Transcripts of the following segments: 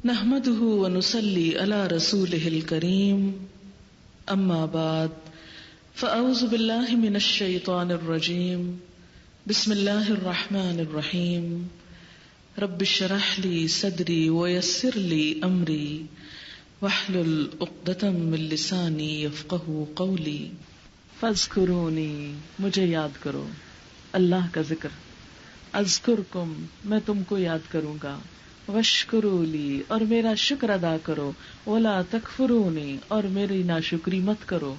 نحمده ونصلي على رسوله الكريم اما بعد فاعوذ بالله من الشيطان الرجيم بسم الله الرحمن الرحيم رب اشرح لي صدري ويسر لي امري واحلل عقدة من لساني يفقهوا قولي فاذكروني مجھے یاد کرو اللہ کا ذکر، اذکرکم میں تم کو یاد کروں گا، واشکروا لی اور میرا شکر ادا کرو، ولا تکفرونی اور میری ناشکری مت کرو۔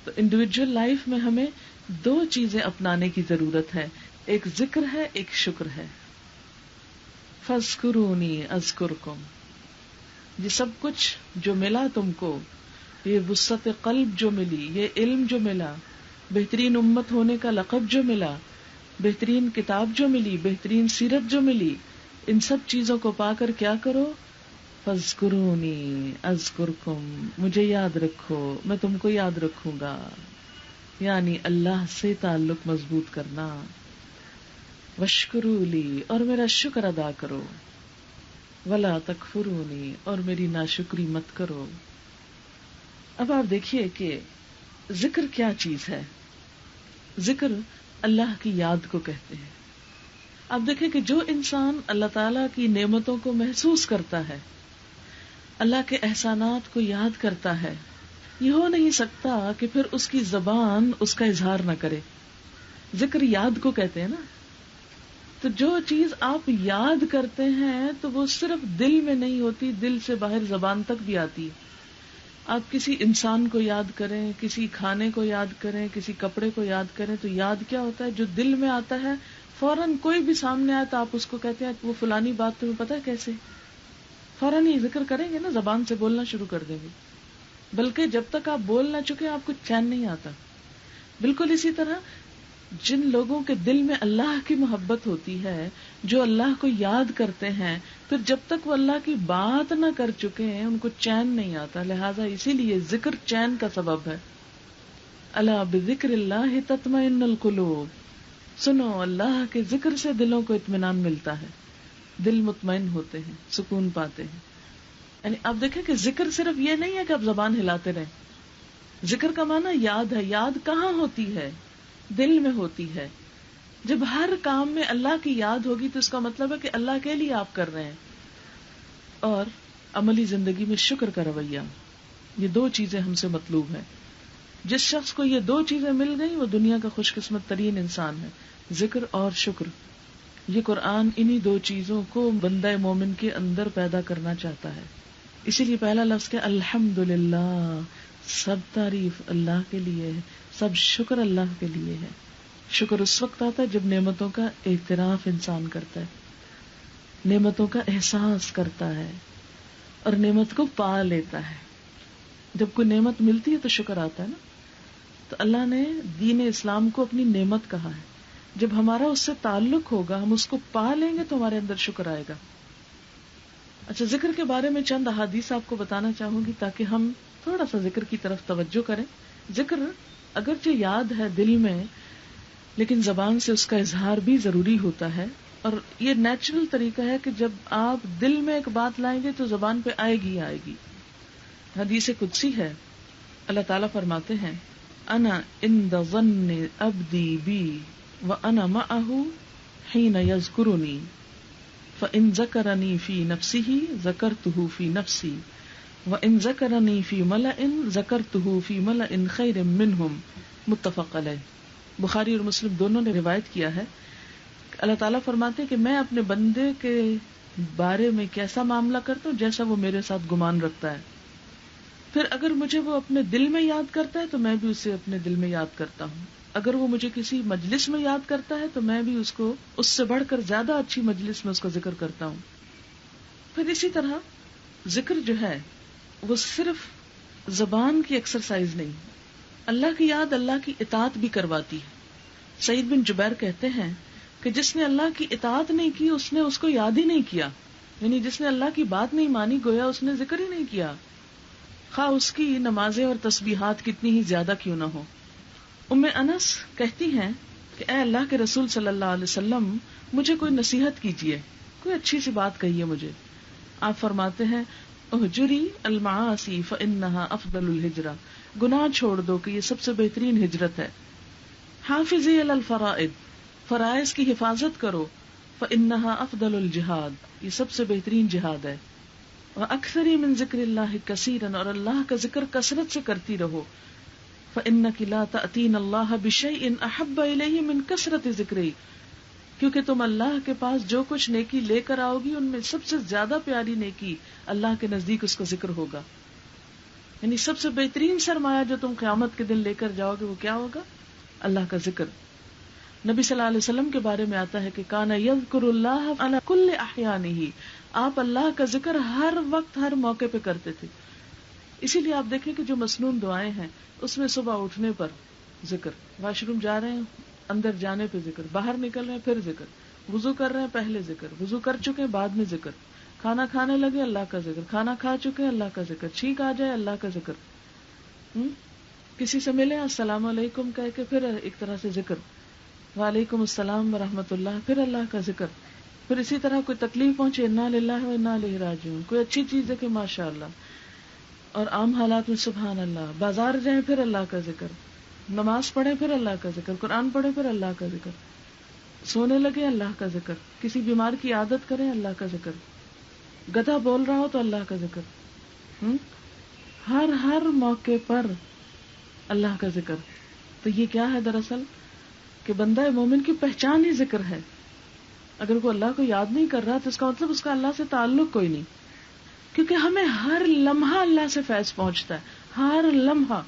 تو انڈیویجول لائف میں ہمیں دو چیزیں اپنانے کی ضرورت ہے، ایک ذکر ہے، ایک شکر ہے۔ فاذکرونی اذکرکم، یہ سب کچھ جو ملا تم کو، یہ وسعت قلب جو ملی، یہ علم جو ملا، بہترین امت ہونے کا لقب جو ملا، بہترین کتاب جو ملی، بہترین سیرت جو ملی، ان سب چیزوں کو پا کر کیا کرو؟ فاذکرونی اذکرکم، مجھے یاد رکھو میں تم کو یاد رکھوں گا، یعنی اللہ سے تعلق مضبوط کرنا۔ واشکروا لی اور میرا شکر ادا کرو، ولا تکفرونی اور میری ناشکری مت کرو۔ اب آپ دیکھیے کہ ذکر کیا چیز ہے۔ ذکر اللہ کی یاد کو کہتے ہیں۔ آپ دیکھیں کہ جو انسان اللہ تعالیٰ کی نعمتوں کو محسوس کرتا ہے، اللہ کے احسانات کو یاد کرتا ہے، یہ ہو نہیں سکتا کہ پھر اس کی زبان اس کا اظہار نہ کرے۔ ذکر یاد کو کہتے ہیں نا۔ تو جو چیز آپ یاد کرتے ہیں تو وہ صرف دل میں نہیں ہوتی، دل سے باہر زبان تک بھی آتی ہے۔ آپ کسی انسان کو یاد کریں، کسی کھانے کو یاد کریں، کسی کپڑے کو یاد کریں، تو یاد کیا ہوتا ہے؟ جو دل میں آتا ہے، فوراً کوئی بھی سامنے آئے تو آپ اس کو کہتے ہیں وہ فلانی بات تمہیں پتا ہے کیسے، فوراً ہی ذکر کریں گے نا، زبان سے بولنا شروع کر دیں گے، بلکہ جب تک آپ بول نہ چکے آپ کو چین نہیں آتا۔ بالکل اسی طرح جن لوگوں کے دل میں اللہ کی محبت ہوتی ہے، جو اللہ کو یاد کرتے ہیں، پھر جب تک وہ اللہ کی بات نہ کر چکے ہیں ان کو چین نہیں آتا۔ لہٰذا اسی لیے ذکر چین کا سبب ہے۔ الا بذکر اللہ تطمئن القلوب، سنو اللہ کے ذکر سے دلوں کو اطمینان ملتا ہے، دل مطمئن ہوتے ہیں، سکون پاتے ہیں۔ یعنی آپ دیکھیں کہ ذکر صرف یہ نہیں ہے کہ آپ زبان ہلاتے رہیں۔ ذکر کا معنی یاد ہے۔ یاد کہاں ہوتی ہے؟ دل میں ہوتی ہے۔ جب ہر کام میں اللہ کی یاد ہوگی تو اس کا مطلب ہے کہ اللہ کے لیے آپ کر رہے ہیں۔ اور عملی زندگی میں شکر کا رویہ، یہ دو چیزیں ہم سے مطلوب ہیں۔ جس شخص کو یہ دو چیزیں مل گئی وہ دنیا کا خوش قسمت ترین انسان ہے، ذکر اور شکر۔ یہ قرآن انہی دو چیزوں کو بندہ مومن کے اندر پیدا کرنا چاہتا ہے۔ اسی لیے پہلا لفظ کیا؟ الحمدللہ، سب تعریف اللہ کے لیے ہے، سب شکر اللہ کے لیے ہے۔ شکر اس وقت آتا ہے جب نعمتوں کا اعتراف انسان کرتا ہے، نعمتوں کا احساس کرتا ہے اور نعمت کو پا لیتا ہے۔ جب کوئی نعمت ملتی ہے تو شکر آتا ہے نا۔ تو اللہ نے دین اسلام کو اپنی نعمت کہا ہے۔ جب ہمارا اس سے تعلق ہوگا، ہم اس کو پا لیں گے تو ہمارے اندر شکر آئے گا۔ اچھا، ذکر کے بارے میں چند احادیث آپ کو بتانا چاہوں گی تاکہ ہم تھوڑا سا ذکر کی طرف توجہ کریں۔ ذکر اگرچہ یاد ہے دل میں، لیکن زبان سے اس کا اظہار بھی ضروری ہوتا ہے، اور یہ نیچرل طریقہ ہے کہ جب آپ دل میں ایک بات لائیں گے تو زبان پہ آئے گی آئے گی۔ حدیث قدسی ہے، اللہ تعالیٰ فرماتے ہیں انا عند ظن عبدی بی وانا معه حين يذكرني فان ذكرني في نفسه ذكرته في نفسي وان ذكرني في ملأ ذكرته في ملأ خير منهم، متفق علیہ۔ بخاری اور مسلم دونوں نے روایت کیا ہے۔ اللہ تعالیٰ فرماتے ہیں کہ میں اپنے بندے کے بارے میں کیسا معاملہ کرتا ہوں جیسا وہ میرے ساتھ گمان رکھتا ہے، پھر اگر مجھے وہ اپنے دل میں یاد کرتا ہے تو میں بھی اسے اپنے دل میں یاد کرتا ہوں، اگر وہ مجھے کسی مجلس میں یاد کرتا ہے تو میں بھی اس کو اس سے بڑھ کر زیادہ اچھی مجلس میں اس کا ذکر کرتا ہوں۔ پھر اسی طرح ذکر جو ہے وہ صرف زبان کی ایکسرسائز نہیں، اللہ کی یاد اللہ کی اطاعت بھی کرواتی ہے۔ سعید بن جبیر کہتے ہیں کہ جس نے اللہ کی اطاعت نہیں کی اس نے اس کو یاد ہی نہیں کیا، یعنی جس نے اللہ کی بات نہیں مانی گویا اس نے ذکر ہی نہیں کیا، خواہ اس کی نمازیں اور تسبیحات کتنی ہی زیادہ کیوں نہ ہو۔ ام انس کہتی ہیں کہ اے اللہ کے رسول صلی اللہ علیہ وسلم، مجھے کوئی نصیحت کیجیے، کوئی اچھی سی بات کہیے مجھے۔ آپ فرماتے ہیں اہجری المعاصی فانہا افضل الہجرہ، گناہ چھوڑ دو کہ یہ سب سے بہترین ہجرت ہے. حافظی علی الفرائض، فرائض کی حفاظت کرو. فانہا افضل الجہاد، یہ سب سے بہترین جہاد ہے. واکثری من ذکر اللہ کثیرا، اور اللہ کا ذکر کثرت سے کرتی رہو. فانک لا تأتین اللہ بشیء احب الیہ من کثرت ذکرہ، کیونکہ تم اللہ کے پاس جو کچھ نیکی لے کر آؤ گی ان میں سب سے زیادہ پیاری نیکی اللہ کے نزدیک اس کا ذکر ہوگا. یعنی سب سے بہترین سرمایہ جو تم قیامت کے دن لے کر جاؤ گے وہ کیا ہوگا؟ اللہ کا ذکر. نبی صلی اللہ علیہ وسلم کے بارے میں آتا ہے کہ کان یذکر اللہ علی کل احیانہ، آپ اللہ کا ذکر ہر وقت ہر موقع پہ کرتے تھے. اسی لیے آپ دیکھیں کہ جو مسنون دعائیں ہیں اس میں صبح اٹھنے پر ذکر، واش روم جا رہے ہیں اندر جانے پہ ذکر، باہر نکل رہے ہیں پھر ذکر، وضو کر رہے ہیں پہلے ذکر، وضو کر چکے ہیں بعد میں ذکر، کھانا کھانے لگے اللہ کا ذکر، کھانا کھا چکے ہیں اللہ کا ذکر، چھینک آ جائے اللہ کا ذکر، کسی سے ملے السلام علیکم کہہ کے پھر ایک طرح سے ذکر، وعلیکم السلام ورحمۃ اللہ، پھر اللہ کا ذکر. پھر اسی طرح کوئی تکلیف پہنچے انا للہ و انا الیہ راجعون، کوئی اچھی چیز دیکھے ماشاء اللہ، اور عام حالات میں سبحان اللہ، بازار جائیں پھر اللہ کا ذکر، نماز پڑھیں پھر اللہ کا ذکر، قرآن پڑھیں پھر اللہ کا ذکر، سونے لگے اللہ کا ذکر، کسی بیمار کی عادت کریں اللہ کا ذکر، گدھا بول رہا ہو تو اللہ کا ذکر، ہر موقع پر اللہ کا ذکر. تو یہ کیا ہے دراصل کہ بندہ مومن کی پہچان ہی ذکر ہے. اگر کوئی اللہ کو یاد نہیں کر رہا تو اس کا مطلب اس کا اللہ سے تعلق کوئی نہیں، کیونکہ ہمیں ہر لمحہ اللہ سے فیض پہنچتا ہے، ہر لمحہ.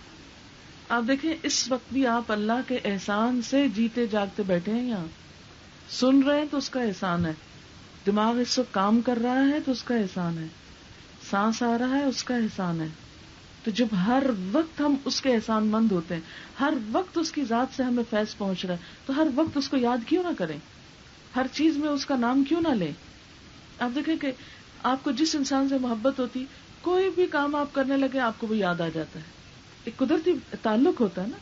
آپ دیکھیں اس وقت بھی آپ اللہ کے احسان سے جیتے جاگتے بیٹھے ہیں، یہاں سن رہے ہیں تو اس کا احسان ہے، دماغ اس وقت کام کر رہا ہے تو اس کا احسان ہے، سانس آ رہا ہے اس کا احسان ہے. تو جب ہر وقت ہم اس کے احسان مند ہوتے ہیں، ہر وقت اس کی ذات سے ہمیں فیض پہنچ رہا ہے، تو ہر وقت اس کو یاد کیوں نہ کریں، ہر چیز میں اس کا نام کیوں نہ لیں. آپ دیکھیں کہ آپ کو جس انسان سے محبت ہوتی، کوئی بھی کام آپ کرنے لگے آپ کو وہ یاد آ جاتا ہے. ایک قدرتی تعلق ہوتا ہے نا،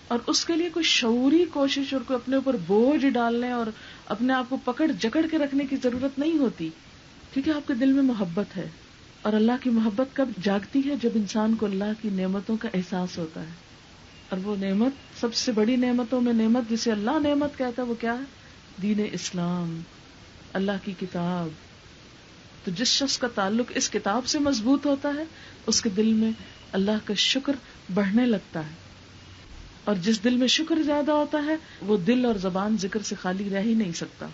اور اس کے لیے کوئی شعوری کوشش اور کوئی اپنے اوپر بوجھ ڈالنے اور اپنے آپ کو پکڑ جکڑ کے رکھنے کی ضرورت نہیں ہوتی، کیونکہ آپ کے دل میں محبت ہے. اور اللہ کی محبت کب جاگتی ہے؟ جب انسان کو اللہ کی نعمتوں کا احساس ہوتا ہے. اور وہ نعمت سب سے بڑی نعمتوں میں نعمت جسے اللہ نعمت کہتا ہے وہ کیا ہے؟ دین اسلام، اللہ کی کتاب. تو جس شخص کا تعلق اس کتاب سے مضبوط ہوتا ہے اس کے دل میں اللہ کا شکر بڑھنے لگتا ہے، اور جس دل میں شکر زیادہ ہوتا ہے وہ دل اور زبان ذکر سے خالی رہ ہی نہیں سکتا.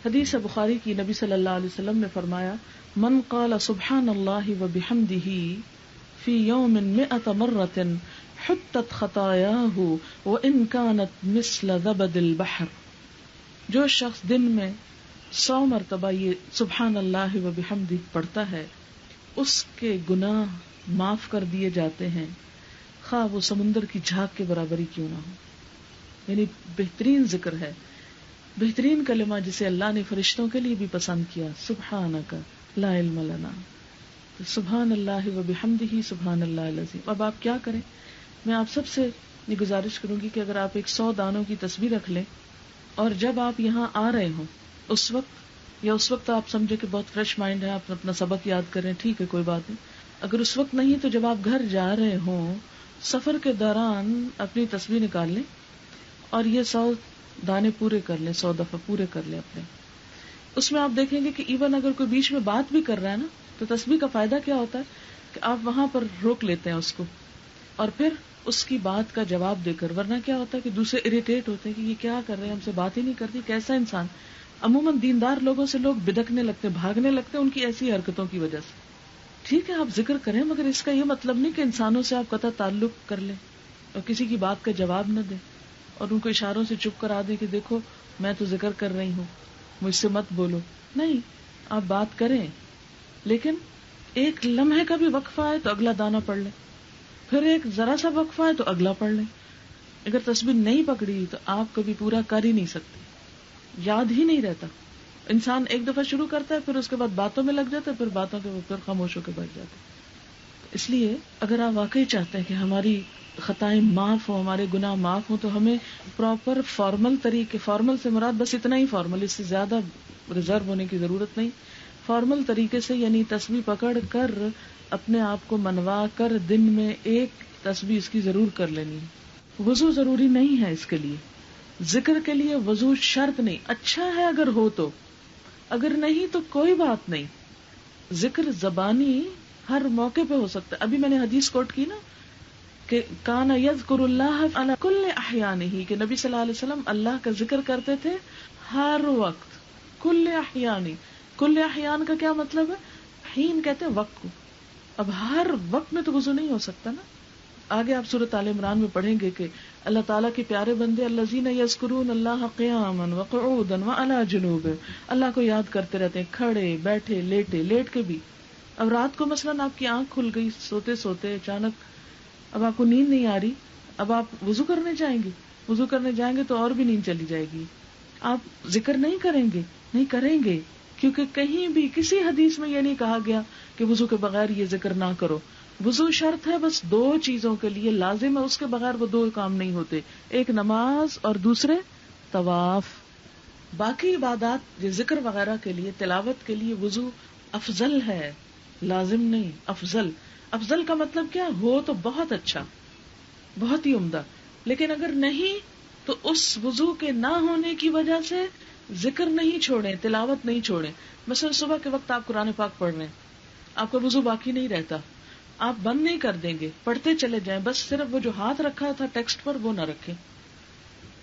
حدیث بخاری کی، نبی صلی اللہ علیہ وسلم نے فرمایا من قال سبحان اللہ وبحمدہ فی یوم 100 مرۃ حطت خطایاہ وان کانت مثل زبد البحر. جو شخص دن میں 100 مرتبہ یہ سبحان اللہ وبحمدہ پڑھتا ہے اس کے گناہ معاف کر دیے جاتے ہیں، خواہ وہ سمندر کی جھاگ کے برابری کیوں نہ ہو. یعنی بہترین ذکر ہے، بہترین کلمہ جسے اللہ نے فرشتوں کے لیے بھی پسند کیا، سبحانک لا علم لنا. تو سبحان اللہ وبحمدہ سبحان اللہ العظیم. اب آپ کیا کریں، میں آپ سب سے یہ گزارش کروں گی کہ اگر آپ 100 دانوں کی تسبیح رکھ لیں اور جب آپ یہاں آ رہے ہوں اس وقت، یا اس وقت آپ سمجھے کہ بہت فریش مائنڈ ہے، آپ اپنا سبق یاد کریں، ٹھیک ہے کوئی بات نہیں. اگر اس وقت نہیں تو جب آپ گھر جا رہے ہوں سفر کے دوران اپنی تسبیح نکال لیں اور یہ 100 دانے پورے کر لیں، 100 دفعہ پورے کر لیں اپنے. اس میں آپ دیکھیں گے کہ ایون اگر کوئی بیچ میں بات بھی کر رہا ہے نا تو تسبیح کا فائدہ کیا ہوتا ہے کہ آپ وہاں پر روک لیتے ہیں اس کو اور پھر اس کی بات کا جواب دے کر. ورنہ کیا ہوتا ہے کہ دوسرے اریٹیٹ ہوتے ہیں کہ یہ کیا کر رہے ہیں، ہم سے بات ہی نہیں کرتی، کیسا انسان. عموماً دیندار لوگوں سے لوگ بدکنے لگتے ہیں، بھاگنے لگتے ہیں ان کی ایسی حرکتوں کی وجہ سے. ٹھیک ہے آپ ذکر کریں مگر اس کا یہ مطلب نہیں کہ انسانوں سے آپ قطع تعلق کر لیں اور کسی کی بات کا جواب نہ دیں اور ان کو اشاروں سے چپ کرا دیں کہ دیکھو میں تو ذکر کر رہی ہوں مجھ سے مت بولو. نہیں، آپ بات کریں لیکن ایک لمحے کا بھی وقفہ ہے تو اگلا دانہ پڑھ لیں، پھر ایک ذرا سا وقفہ ہے تو اگلا پڑھ لیں. اگر تسبیح نہیں پکڑی تو آپ کبھی پورا کر ہی نہیں سکتے، یاد ہی نہیں رہتا. انسان ایک دفعہ شروع کرتا ہے پھر اس کے بعد باتوں میں لگ جاتا ہے، پھر باتوں کے اوپر خاموش ہو کے بیٹھ جاتا ہے. اس لیے اگر آپ واقعی چاہتے ہیں کہ ہماری خطائیں معاف ہوں، ہمارے گناہ معاف ہوں، تو ہمیں پراپر فارمل طریقے، فارمل سے مراد بس اتنا ہی فارمل، اس سے زیادہ ریزرو ہونے کی ضرورت نہیں. فارمل طریقے سے یعنی تسبیح پکڑ کر اپنے آپ کو منوا کر دن میں ایک تسبیح اس کی ضرور کر لینی ہے. وضو ضروری نہیں ہے اس کے لیے. ذکر کے لیے وضو شرط نہیں. اچھا ہے اگر ہو تو، اگر نہیں تو کوئی بات نہیں. ذکر زبانی ہر موقع پہ ہو سکتا ہے. ابھی میں نے حدیث کوٹ کی نا کہ کان یذکر اللہ علی کل احیانہ، کہ نبی صلی اللہ علیہ وسلم اللہ کا ذکر کرتے تھے ہر وقت. کل احیانی، کل احیان کا کیا مطلب ہے؟ حین کہتے ہیں وقت کو. اب ہر وقت میں تو وضو نہیں ہو سکتا نا. آگے آپ سورۃ آل عمران میں پڑھیں گے کہ اللہ تعالیٰ کے پیارے بندے الذین یذکرون اللہ قیاما وقعودا وعلی جنوبہم، اللہ کو یاد کرتے رہتے ہیں کھڑے بیٹھے لیٹے، لیٹ کے بھی. اب رات کو مثلاً آپ کی آنکھ کھل گئی سوتے سوتے اچانک، اب آپ کو نیند نہیں آ رہی، اب آپ وضو کرنے جائیں گے، وضو کرنے جائیں گے تو اور بھی نیند چلی جائے گی. آپ ذکر نہیں کریں گے، نہیں کریں گے، کیونکہ کہیں بھی کسی حدیث میں یہ نہیں کہا گیا کہ وضو کے بغیر یہ ذکر نہ کرو. وضو شرط ہے بس دو چیزوں کے لیے، لازم ہے، اس کے بغیر وہ دو کام نہیں ہوتے، ایک نماز اور دوسرے طواف. باقی عبادات جو ذکر وغیرہ کے لیے، تلاوت کے لیے وضو افضل ہے، لازم نہیں. افضل، افضل کا مطلب کیا ہو تو بہت اچھا، بہت ہی عمدہ. لیکن اگر نہیں تو اس وضو کے نہ ہونے کی وجہ سے ذکر نہیں چھوڑیں، تلاوت نہیں چھوڑیں. مثلا صبح کے وقت آپ قرآن پاک پڑھ رہے ہیں، آپ کا وضو باقی نہیں رہتا، آپ بند نہیں کر دیں گے، پڑھتے چلے جائیں، بس صرف وہ جو ہاتھ رکھا تھا ٹیکسٹ پر وہ نہ رکھیں.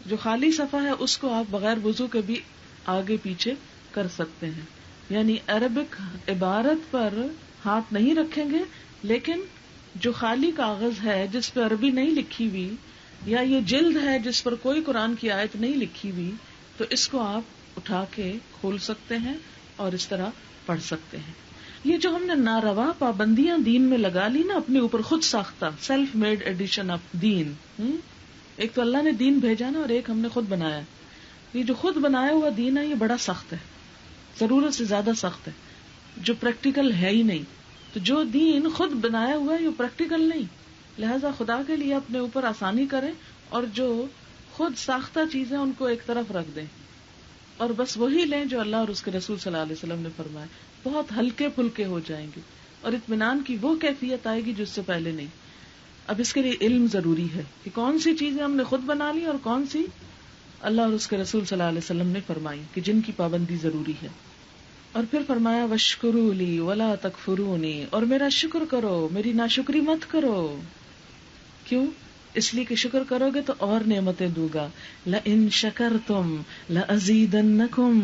جو خالی صفحہ ہے اس کو آپ بغیر وضو کے بھی آگے پیچھے کر سکتے ہیں. یعنی عربک عبارت پر ہاتھ نہیں رکھیں گے، لیکن جو خالی کاغذ ہے جس پہ عربی نہیں لکھی ہوئی، یا یہ جلد ہے جس پر کوئی قرآن کی آیت نہیں لکھی ہوئی، تو اس کو آپ اٹھا کے کھول سکتے ہیں اور اس طرح پڑھ سکتے ہیں. یہ جو ہم نے ناروا پابندیاں دین میں لگا لی نا اپنے اوپر، خود ساختہ سیلف میڈ ایڈیشن آف دین. ایک تو اللہ نے دین بھیجا نا اور ایک ہم نے خود بنایا. یہ جو خود بنایا ہوا دین ہے یہ بڑا سخت ہے، ضرورت سے زیادہ سخت ہے، جو پریکٹیکل ہے ہی نہیں. تو جو دین خود بنایا ہوا ہے یہ پریکٹیکل نہیں، لہذا خدا کے لیے اپنے اوپر آسانی کریں اور جو خود ساختہ چیزیں ان کو ایک طرف رکھ دیں اور بس وہی لیں جو اللہ اور اس کے رسول صلی اللہ علیہ وسلم نے فرمایا. بہت ہلکے پھلکے ہو جائیں گے اور اطمینان کی وہ کیفیت آئے گی جو اس سے پہلے نہیں. اب اس کے لیے علم ضروری ہے کہ کون سی چیزیں ہم نے خود بنا لی اور کون سی اللہ اور اس کے رسول صلی اللہ علیہ وسلم نے فرمائی کہ جن کی پابندی ضروری ہے. اور پھر فرمایا واشکروا لی ولا تکفرونی، اور میرا شکر کرو، میری ناشکری مت کرو. کیوں؟ اس لیے کہ شکر کرو گے تو اور نعمتیں دوں گا. لئن شکرتم لازیدنکم،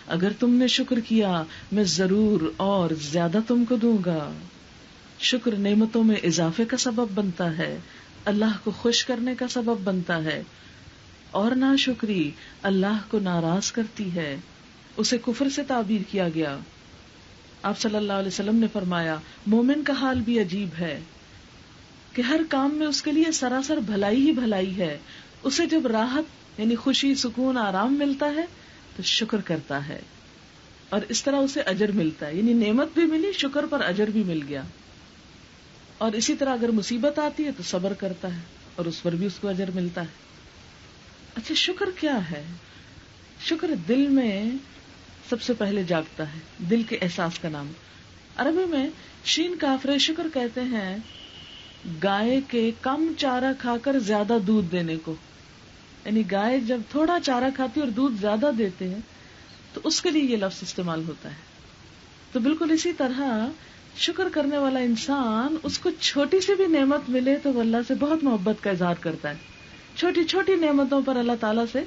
اگر تم نے شکر کیا میں ضرور اور زیادہ تم کو دوں گا. شکر نعمتوں میں اضافے کا سبب بنتا ہے، اللہ کو خوش کرنے کا سبب بنتا ہے، اور ناشکری اللہ کو ناراض کرتی ہے، اسے کفر سے تعبیر کیا گیا. آپ صلی اللہ علیہ وسلم نے فرمایا مومن کا حال بھی عجیب ہے کہ ہر کام میں اس کے لیے سراسر بھلائی ہی بھلائی ہے. اسے جب راحت یعنی خوشی، سکون، آرام ملتا ہے تو شکر کرتا ہے اور اس طرح اسے اجر ملتا ہے. یعنی نعمت بھی ملی، شکر پر اجر بھی مل گیا. اور اسی طرح اگر مصیبت آتی ہے تو صبر کرتا ہے اور اس پر بھی اس کو اجر ملتا ہے. اچھا شکر کیا ہے؟ شکر دل میں سب سے پہلے جاگتا ہے، دل کے احساس کا نام. عربی میں شین کافر شکر کہتے ہیں گائے کے کم چارہ کھا کر زیادہ دودھ دینے کو. یعنی گائے جب تھوڑا چارہ کھاتی اور دودھ زیادہ دیتے ہیں تو اس کے لیے یہ لفظ استعمال ہوتا ہے. تو بالکل اسی طرح شکر کرنے والا انسان، اس کو چھوٹی سی بھی نعمت ملے تو وہ اللہ سے بہت محبت کا اظہار کرتا ہے. چھوٹی چھوٹی نعمتوں پر اللہ تعالیٰ سے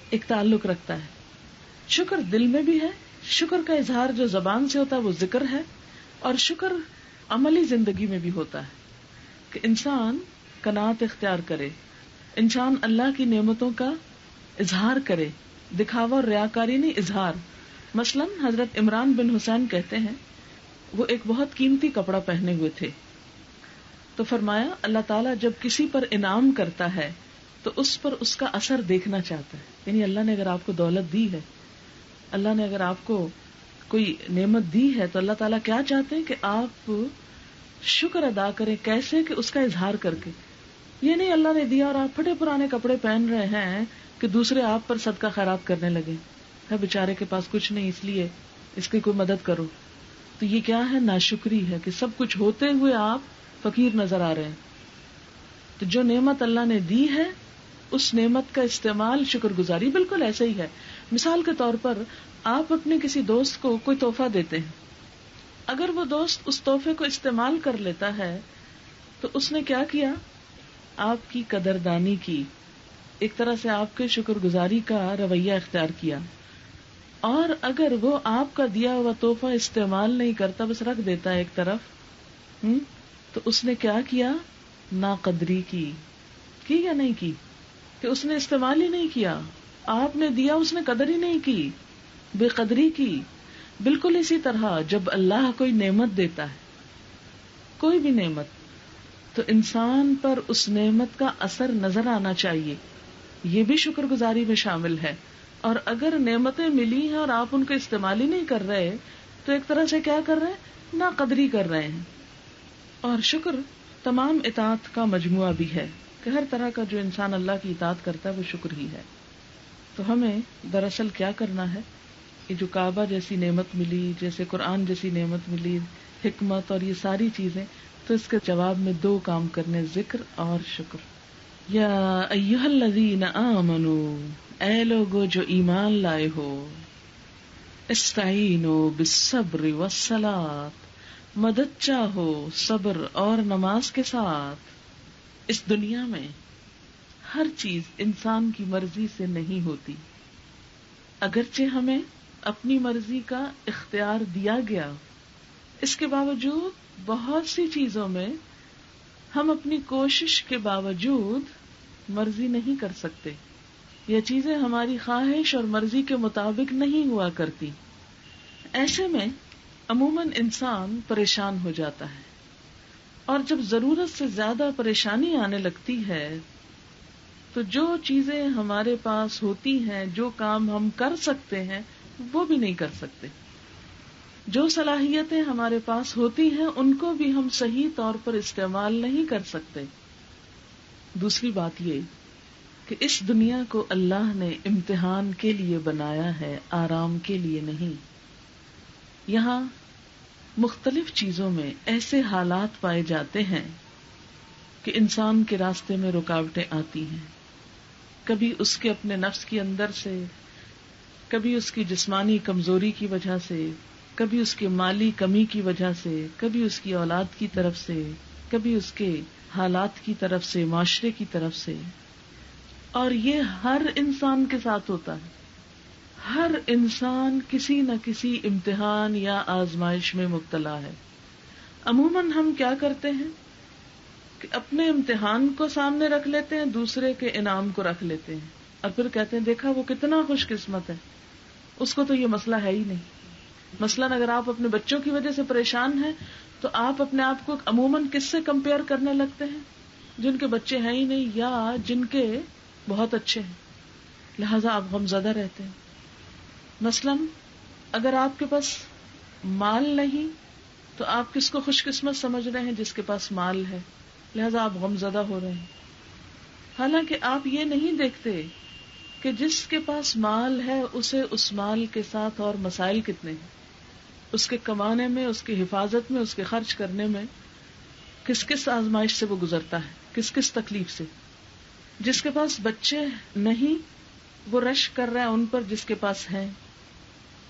ایک تعلق رکھتا ہے. شکر دل میں بھی ہے، شکر کا اظہار جو زبان سے ہوتا ہے وہ ذکر ہے، اور شکر عملی زندگی میں بھی ہوتا ہے کہ انسان قناعت اختیار کرے، انسان اللہ کی نعمتوں کا اظہار کرے، دکھاوا اور ریاکاری نہیں، اظہار. مثلا حضرت عمران بن حسین کہتے ہیں وہ ایک بہت قیمتی کپڑا پہنے ہوئے تھے تو فرمایا اللہ تعالیٰ جب کسی پر انعام کرتا ہے تو اس پر اس کا اثر دیکھنا چاہتا ہے. یعنی اللہ نے اگر آپ کو دولت دی ہے، اللہ نے اگر آپ کو کوئی نعمت دی ہے تو اللہ تعالیٰ کیا چاہتے ہیں کہ آپ شکر ادا کریں. کیسے؟ کہ اس کا اظہار کر کے. یہ نہیں اللہ نے دیا اور آپ پھٹے پرانے کپڑے پہن رہے ہیں کہ دوسرے آپ پر صدقہ خیرات کرنے لگے، ہے بیچارے کے پاس کچھ نہیں اس لیے اس کی کوئی مدد کرو. تو یہ کیا ہے؟ ناشکری ہے کہ سب کچھ ہوتے ہوئے آپ فقیر نظر آ رہے ہیں. تو جو نعمت اللہ نے دی ہے اس نعمت کا استعمال شکر گزاری. بالکل ایسے ہی ہے. مثال کے طور پر آپ اپنے کسی دوست کو کوئی تحفہ دیتے ہیں، اگر وہ دوست اس تحفے کو استعمال کر لیتا ہے تو اس نے کیا کیا؟ آپ کی قدردانی کی، ایک طرح سے آپ کے شکر گزاری کا رویہ اختیار کیا. اور اگر وہ آپ کا دیا ہوا تحفہ استعمال نہیں کرتا، بس رکھ دیتا ہے ایک طرف، تو اس نے کیا کیا؟ ناقدری کی یا نہیں کی؟ کہ اس نے استعمال ہی نہیں کیا. آپ نے دیا، اس نے قدر ہی نہیں کی، بے قدری کی. بالکل اسی طرح جب اللہ کوئی نعمت دیتا ہے، کوئی بھی نعمت، تو انسان پر اس نعمت کا اثر نظر آنا چاہیے. یہ بھی شکر گزاری میں شامل ہے. اور اگر نعمتیں ملی ہیں اور آپ ان کو استعمال ہی نہیں کر رہے تو ایک طرح سے کیا کر رہے ہیں؟ ناقدری کر رہے ہیں. اور شکر تمام اطاعت کا مجموعہ بھی ہے کہ ہر طرح کا جو انسان اللہ کی اطاعت کرتا ہے وہ شکر ہی ہے. تو ہمیں دراصل کیا کرنا ہے؟ یہ جو کعبہ جیسی نعمت ملی، جیسے قرآن جیسی نعمت ملی، حکمت اور یہ ساری چیزیں، تو اس کے جواب میں دو کام کرنے، ذکر اور شکر. یا ایھا الذین آمنوا، اے لوگو جو ایمان لائے ہو، استعینوا بالصبر والصلاۃ، مدد چاہو صبر اور نماز کے ساتھ. اس دنیا میں ہر چیز انسان کی مرضی سے نہیں ہوتی، اگرچہ ہمیں اپنی مرضی کا اختیار دیا گیا، اس کے باوجود بہت سی چیزوں میں ہم اپنی کوشش کے باوجود مرضی نہیں کر سکتے. یہ چیزیں ہماری خواہش اور مرضی کے مطابق نہیں ہوا کرتی. ایسے میں عموماً انسان پریشان ہو جاتا ہے، اور جب ضرورت سے زیادہ پریشانی آنے لگتی ہے تو جو چیزیں ہمارے پاس ہوتی ہیں، جو کام ہم کر سکتے ہیں وہ بھی نہیں کر سکتے. جو صلاحیتیں ہمارے پاس ہوتی ہیں ان کو بھی ہم صحیح طور پر استعمال نہیں کر سکتے. دوسری بات یہ کہ اس دنیا کو اللہ نے امتحان کے لیے بنایا ہے، آرام کے لیے نہیں. یہاں مختلف چیزوں میں ایسے حالات پائے جاتے ہیں کہ انسان کے راستے میں رکاوٹیں آتی ہیں. کبھی اس کے اپنے نفس کے اندر سے، کبھی اس کی جسمانی کمزوری کی وجہ سے، کبھی اس کی مالی کمی کی وجہ سے، کبھی اس کی اولاد کی طرف سے، کبھی اس کے حالات کی طرف سے، معاشرے کی طرف سے. اور یہ ہر انسان کے ساتھ ہوتا ہے. ہر انسان کسی نہ کسی امتحان یا آزمائش میں مبتلا ہے. عموماً ہم کیا کرتے ہیں کہ اپنے امتحان کو سامنے رکھ لیتے ہیں، دوسرے کے انعام کو رکھ لیتے ہیں، اور پھر کہتے ہیں دیکھا وہ کتنا خوش قسمت ہے، اس کو تو یہ مسئلہ ہے ہی نہیں. مثلاً اگر آپ اپنے بچوں کی وجہ سے پریشان ہیں تو آپ اپنے آپ کو عموماً کس سے کمپیئر کرنے لگتے ہیں؟ جن کے بچے ہیں ہی نہیں یا جن کے بہت اچھے ہیں، لہذا آپ غمزدہ رہتے ہیں. مثلاً اگر آپ کے پاس مال نہیں تو آپ کس کو خوش قسمت سمجھ رہے ہیں؟ جس کے پاس مال ہے، لہذا آپ غمزدہ ہو رہے ہیں. حالانکہ آپ یہ نہیں دیکھتے کہ جس کے پاس مال ہے اسے اس مال کے ساتھ اور مسائل کتنے ہیں، اس کے کمانے میں، اس کی حفاظت میں، اس کے خرچ کرنے میں کس کس آزمائش سے وہ گزرتا ہے، کس کس تکلیف سے. جس کے پاس بچے نہیں وہ رش کر رہا ہے ان پر جس کے پاس ہیں،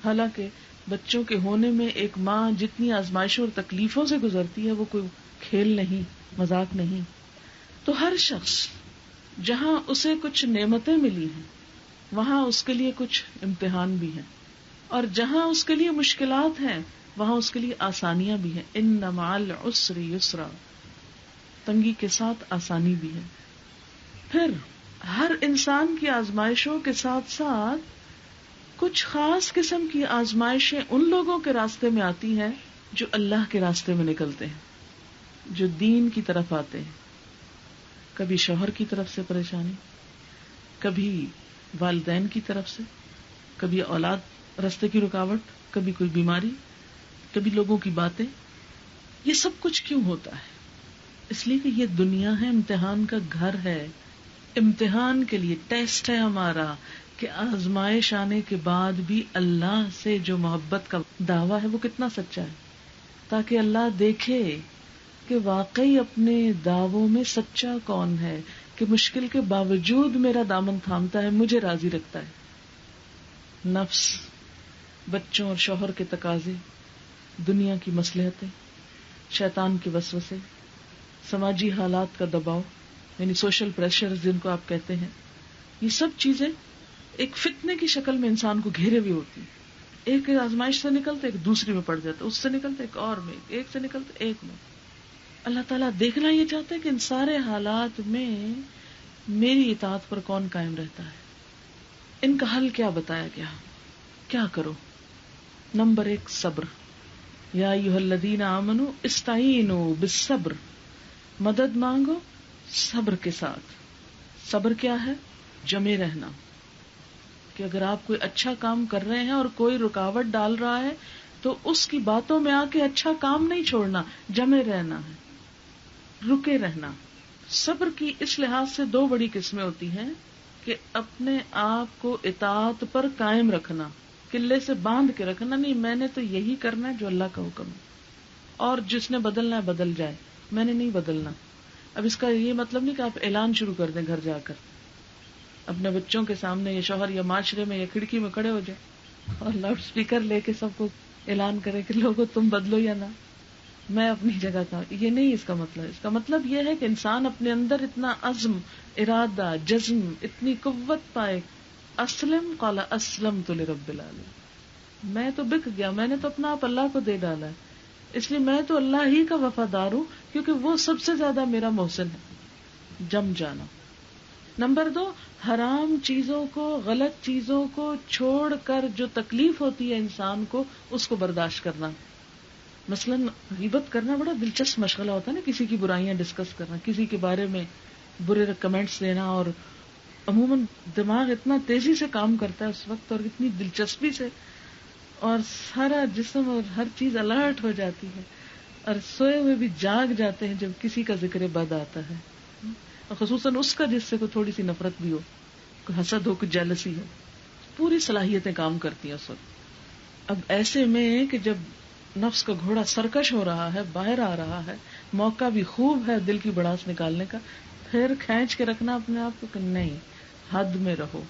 حالانکہ بچوں کے ہونے میں ایک ماں جتنی آزمائشوں اور تکلیفوں سے گزرتی ہے وہ کوئی کھیل نہیں، مذاق نہیں. تو ہر شخص جہاں اسے کچھ نعمتیں ملی ہیں وہاں اس کے لیے کچھ امتحان بھی ہیں، اور جہاں اس کے لیے مشکلات ہیں وہاں اس کے لیے آسانیاں بھی ہیں. ان مع العسر یسرا، تنگی کے ساتھ آسانی بھی ہے. پھر ہر انسان کی آزمائشوں کے ساتھ ساتھ کچھ خاص قسم کی آزمائشیں ان لوگوں کے راستے میں آتی ہیں جو اللہ کے راستے میں نکلتے ہیں، جو دین کی طرف آتے ہیں. کبھی شوہر کی طرف سے پریشانی، کبھی والدین کی طرف سے، کبھی اولاد راستے کی رکاوٹ، کبھی کوئی بیماری، کبھی لوگوں کی باتیں. یہ سب کچھ کیوں ہوتا ہے؟ اس لیے کہ یہ دنیا ہے، امتحان کا گھر ہے. امتحان کے لیے ٹیسٹ ہے ہمارا کہ آزمائش آنے کے بعد بھی اللہ سے جو محبت کا دعویٰ ہے وہ کتنا سچا ہے. تاکہ اللہ دیکھے کہ واقعی اپنے دعووں میں سچا کون ہے، کہ مشکل کے باوجود میرا دامن تھامتا ہے، مجھے راضی رکھتا ہے۔ نفس، بچوں اور شوہر کے تقاضے، دنیا کی مصلحتیں، شیطان کے وسوسے، سماجی حالات کا دباؤ یعنی سوشل پریشر جن کو آپ کہتے ہیں، یہ سب چیزیں ایک فتنے کی شکل میں انسان کو گھیرے ہوئے ہوتی ہیں۔ ایک آزمائش سے نکلتے ایک دوسری میں پڑ جاتا، اس سے نکلتے ایک اور میں، ایک سے نکلتے ایک میں۔ اللہ تعالیٰ دیکھنا یہ چاہتا ہے کہ ان سارے حالات میں میری اطاعت پر کون قائم رہتا ہے۔ ان کا حل کیا بتایا گیا، کیا کرو؟ نمبر 1 صبر۔ یا ایھا الذین آمنوا استعینوا بالصبر، مدد مانگو صبر کے ساتھ۔ صبر کیا ہے؟ جمے رہنا، کہ اگر آپ کوئی اچھا کام کر رہے ہیں اور کوئی رکاوٹ ڈال رہا ہے تو اس کی باتوں میں آ کے اچھا کام نہیں چھوڑنا، جمے رہنا ہے، رکے رہنا۔ صبر کی اس لحاظ سے 2 بڑی قسمیں ہوتی ہیں کہ اپنے آپ کو اطاعت پر قائم رکھنا، قلعے سے باندھ کے رکھنا، نہیں میں نے تو یہی کرنا ہے جو اللہ کا حکم ہے، اور جس نے بدلنا ہے بدل جائے، میں نے نہیں بدلنا۔ اب اس کا یہ مطلب نہیں کہ آپ اعلان شروع کر دیں گھر جا کر، اپنے بچوں کے سامنے یا شوہر یا معاشرے میں یا کھڑکی میں کھڑے ہو جائیں اور لاؤڈ اسپیکر لے کے سب کو اعلان کرے کہ لوگوں تم بدلو یا نہ، میں اپنی جگہ تھا۔ یہ نہیں اس کا مطلب۔ اس کا مطلب یہ ہے کہ انسان اپنے اندر اتنا عزم، ارادہ، جزم، اتنی قوت پائے، اسلم قال اسلمت لرب العالمین، میں تو بک گیا، میں نے تو اپنا آپ اللہ کو دے ڈالا ہے، اس لیے میں تو اللہ ہی کا وفادار ہوں کیونکہ وہ سب سے زیادہ میرا محسن ہے۔ جم جانا۔ نمبر 2 حرام چیزوں کو، غلط چیزوں کو چھوڑ کر جو تکلیف ہوتی ہے انسان کو، اس کو برداشت کرنا۔ مثلا غیبت کرنا بڑا دلچسپ مشغلہ ہوتا ہے نا، کسی کی برائیاں ڈسکس کرنا، کسی کے بارے میں برے کمنٹس دینا، اور عموماً دماغ اتنا تیزی سے کام کرتا ہے اس وقت اور اتنی دلچسپی سے، اور سارا جسم اور ہر چیز الرٹ ہو جاتی ہے، اور سوئے ہوئے بھی جاگ جاتے ہیں جب کسی کا ذکر بد آتا ہے، اور خصوصاً اس کا جس سے کوئی تھوڑی سی نفرت بھی ہو، کوئی حسد ہو، کوئی جیلسی ہو، پوری صلاحیتیں کام کرتی ہیں اس وقت۔ اب ایسے میں کہ جب نفس کا گھوڑا سرکش ہو رہا ہے، باہر آ رہا ہے، موقع بھی خوب ہے دل کی بڑاس نکالنے کا، پھر کھینچ کے رکھنا اپنے آپ کو کہ نہیں، حد میں رہو۔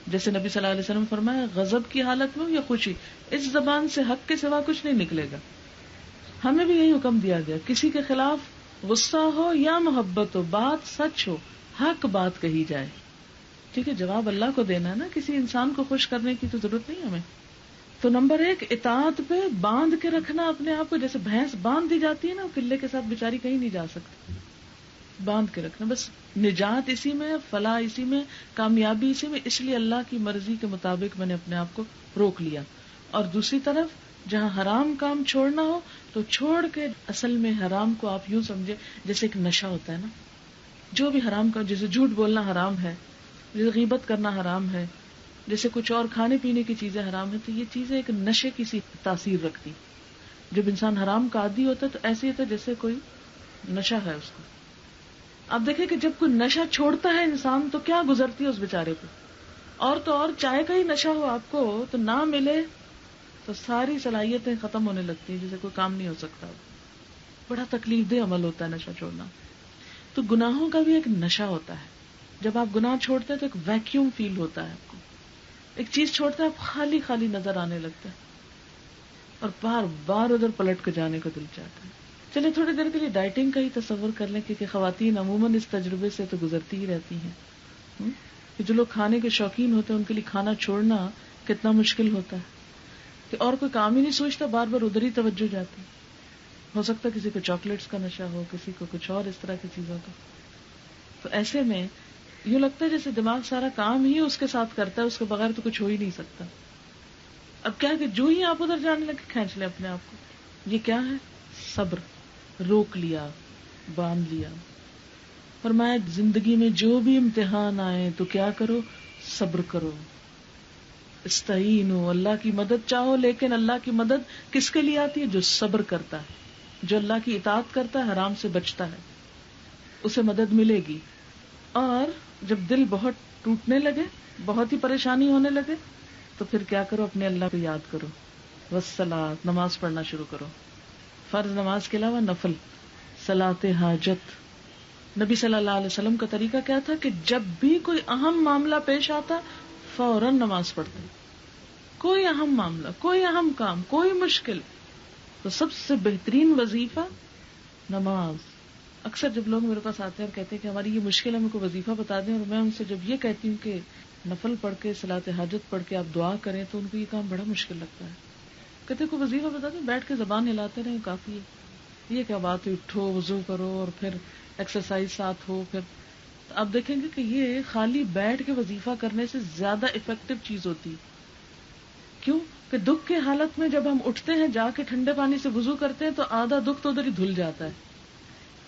جیسے نبی صلی اللہ علیہ وسلم فرمایا، غضب کی حالت میں یا خوشی، اس زبان سے حق کے سوا کچھ نہیں نکلے گا۔ ہمیں بھی یہی حکم دیا گیا، کسی کے خلاف غصہ ہو یا محبت ہو، بات سچ ہو، حق بات کہی جائے۔ ٹھیک ہے، جواب اللہ کو دینا ہے نا، کسی انسان کو خوش کرنے کی تو ضرورت نہیں ہمیں۔ تو نمبر 1 اطاعت پہ باندھ کے رکھنا اپنے آپ کو، جیسے بھینس باندھ دی جاتی ہے نا، قلعے کے ساتھ بیچاری کہیں نہیں جا سکتی، باندھ کے رکھنا، بس نجات اسی میں، فلاح اسی میں، کامیابی اسی میں، اس لیے اللہ کی مرضی کے مطابق میں نے اپنے آپ کو روک لیا۔ اور دوسری طرف جہاں حرام کام چھوڑنا ہو تو چھوڑ کے، اصل میں حرام کو آپ یوں سمجھے جیسے ایک نشہ ہوتا ہے نا، جو بھی حرام کا، جیسے جھوٹ بولنا حرام ہے، جیسے غیبت کرنا حرام ہے، جیسے کچھ اور کھانے پینے کی چیزیں حرام ہیں، تو یہ چیزیں ایک نشے کی سی تاثیر رکھتی۔ جب انسان حرام کا عادی ہوتا ہے تو ایسے ہی ہوتا ہے جیسے کوئی نشہ ہے اس کو۔ اب دیکھیں کہ جب کوئی نشہ چھوڑتا ہے انسان تو کیا گزرتی ہے اس بیچارے کو، اور تو اور چائے کا ہی نشہ ہو آپ کو تو نہ ملے تو ساری صلاحیتیں ختم ہونے لگتی ہیں، جیسے کوئی کام نہیں ہو سکتا۔ بڑا تکلیف دہ عمل ہوتا ہے نشہ چھوڑنا۔ تو گناہوں کا بھی ایک نشہ ہوتا ہے، جب آپ گناہ چھوڑتے ہیں تو ایک ویکیوم فیل ہوتا ہے آپ کو، ایک چیز چھوڑتے ہیں آپ خالی خالی نظر آنے لگتا ہے اور بار بار ادھر پلٹ کے جانے کو دل چاہتا ہے۔ چلے تھوڑی دیر کے لیے ڈائٹنگ کا ہی تصور کر لیں، کیونکہ خواتین عموماً اس تجربے سے تو گزرتی ہی رہتی ہیں کہ جو لوگ کھانے کے شوقین ہوتے ہیں ان کے لیے کھانا چھوڑنا کتنا مشکل ہوتا ہے، کہ اور کوئی کام ہی نہیں سوچتا، بار بار ادھر ہی توجہ جاتی۔ ہو سکتا ہے کسی کو چاکلیٹس کا نشہ ہو، کسی کو کچھ اور اس طرح کی چیزوں کا۔ تو ایسے میں یوں لگتا ہے جیسے دماغ سارا کام ہی اس کے ساتھ کرتا ہے، اس کے بغیر تو کچھ ہو ہی نہیں سکتا۔ اب کیا کہ جو ہی آپ ادھر جانے لگے کھینچ لیں اپنے آپ کو۔ یہ کیا ہے؟ صبر، روک لیا، باندھ لیا۔ فرمایا زندگی میں جو بھی امتحان آئے تو کیا کرو؟ صبر کرو۔ استعینوا، اللہ کی مدد چاہو، لیکن اللہ کی مدد کس کے لیے آتی ہے؟ جو صبر کرتا ہے، جو اللہ کی اطاعت کرتا ہے، حرام سے بچتا ہے، اسے مدد ملے گی۔ اور جب دل بہت ٹوٹنے لگے، بہت ہی پریشانی ہونے لگے، تو پھر کیا کرو؟ اپنے اللہ کو یاد کرو، والصلاۃ، نماز پڑھنا شروع کرو۔ فرض نماز کے علاوہ نفل، صلاۃ حاجت. نبی صلی اللہ علیہ وسلم کا طریقہ کیا تھا کہ جب بھی کوئی اہم معاملہ پیش آتا فوراً نماز پڑھتے. کوئی اہم معاملہ، کوئی اہم کام، کوئی مشکل، تو سب سے بہترین وظیفہ نماز. اکثر جب لوگ میرے پاس آتے ہیں اور کہتے ہیں کہ ہماری یہ مشکل ہے، ہمیں کو وظیفہ بتا دیں، اور میں ان سے جب یہ کہتی ہوں کہ نفل پڑھ کے صلاۃ حاجت پڑھ کے آپ دعا کریں، تو ان کو یہ کام بڑا مشکل لگتا ہے. کہتے کو وظیفہ بتا دیں، بیٹھ کے زبان ہلاتے رہیں کافی ہے. یہ کیا بات ہے، اٹھو وضو کرو اور پھر ایکسرسائز ساتھ ہو. پھر آپ دیکھیں گے کہ یہ خالی بیٹھ کے وظیفہ کرنے سے زیادہ افیکٹو چیز ہوتی ہے. کیوں کہ دکھ کے حالت میں جب ہم اٹھتے ہیں جا کے ٹھنڈے پانی سے وضو کرتے ہیں تو آدھا دکھ تو ادھر ہی دھل جاتا ہے.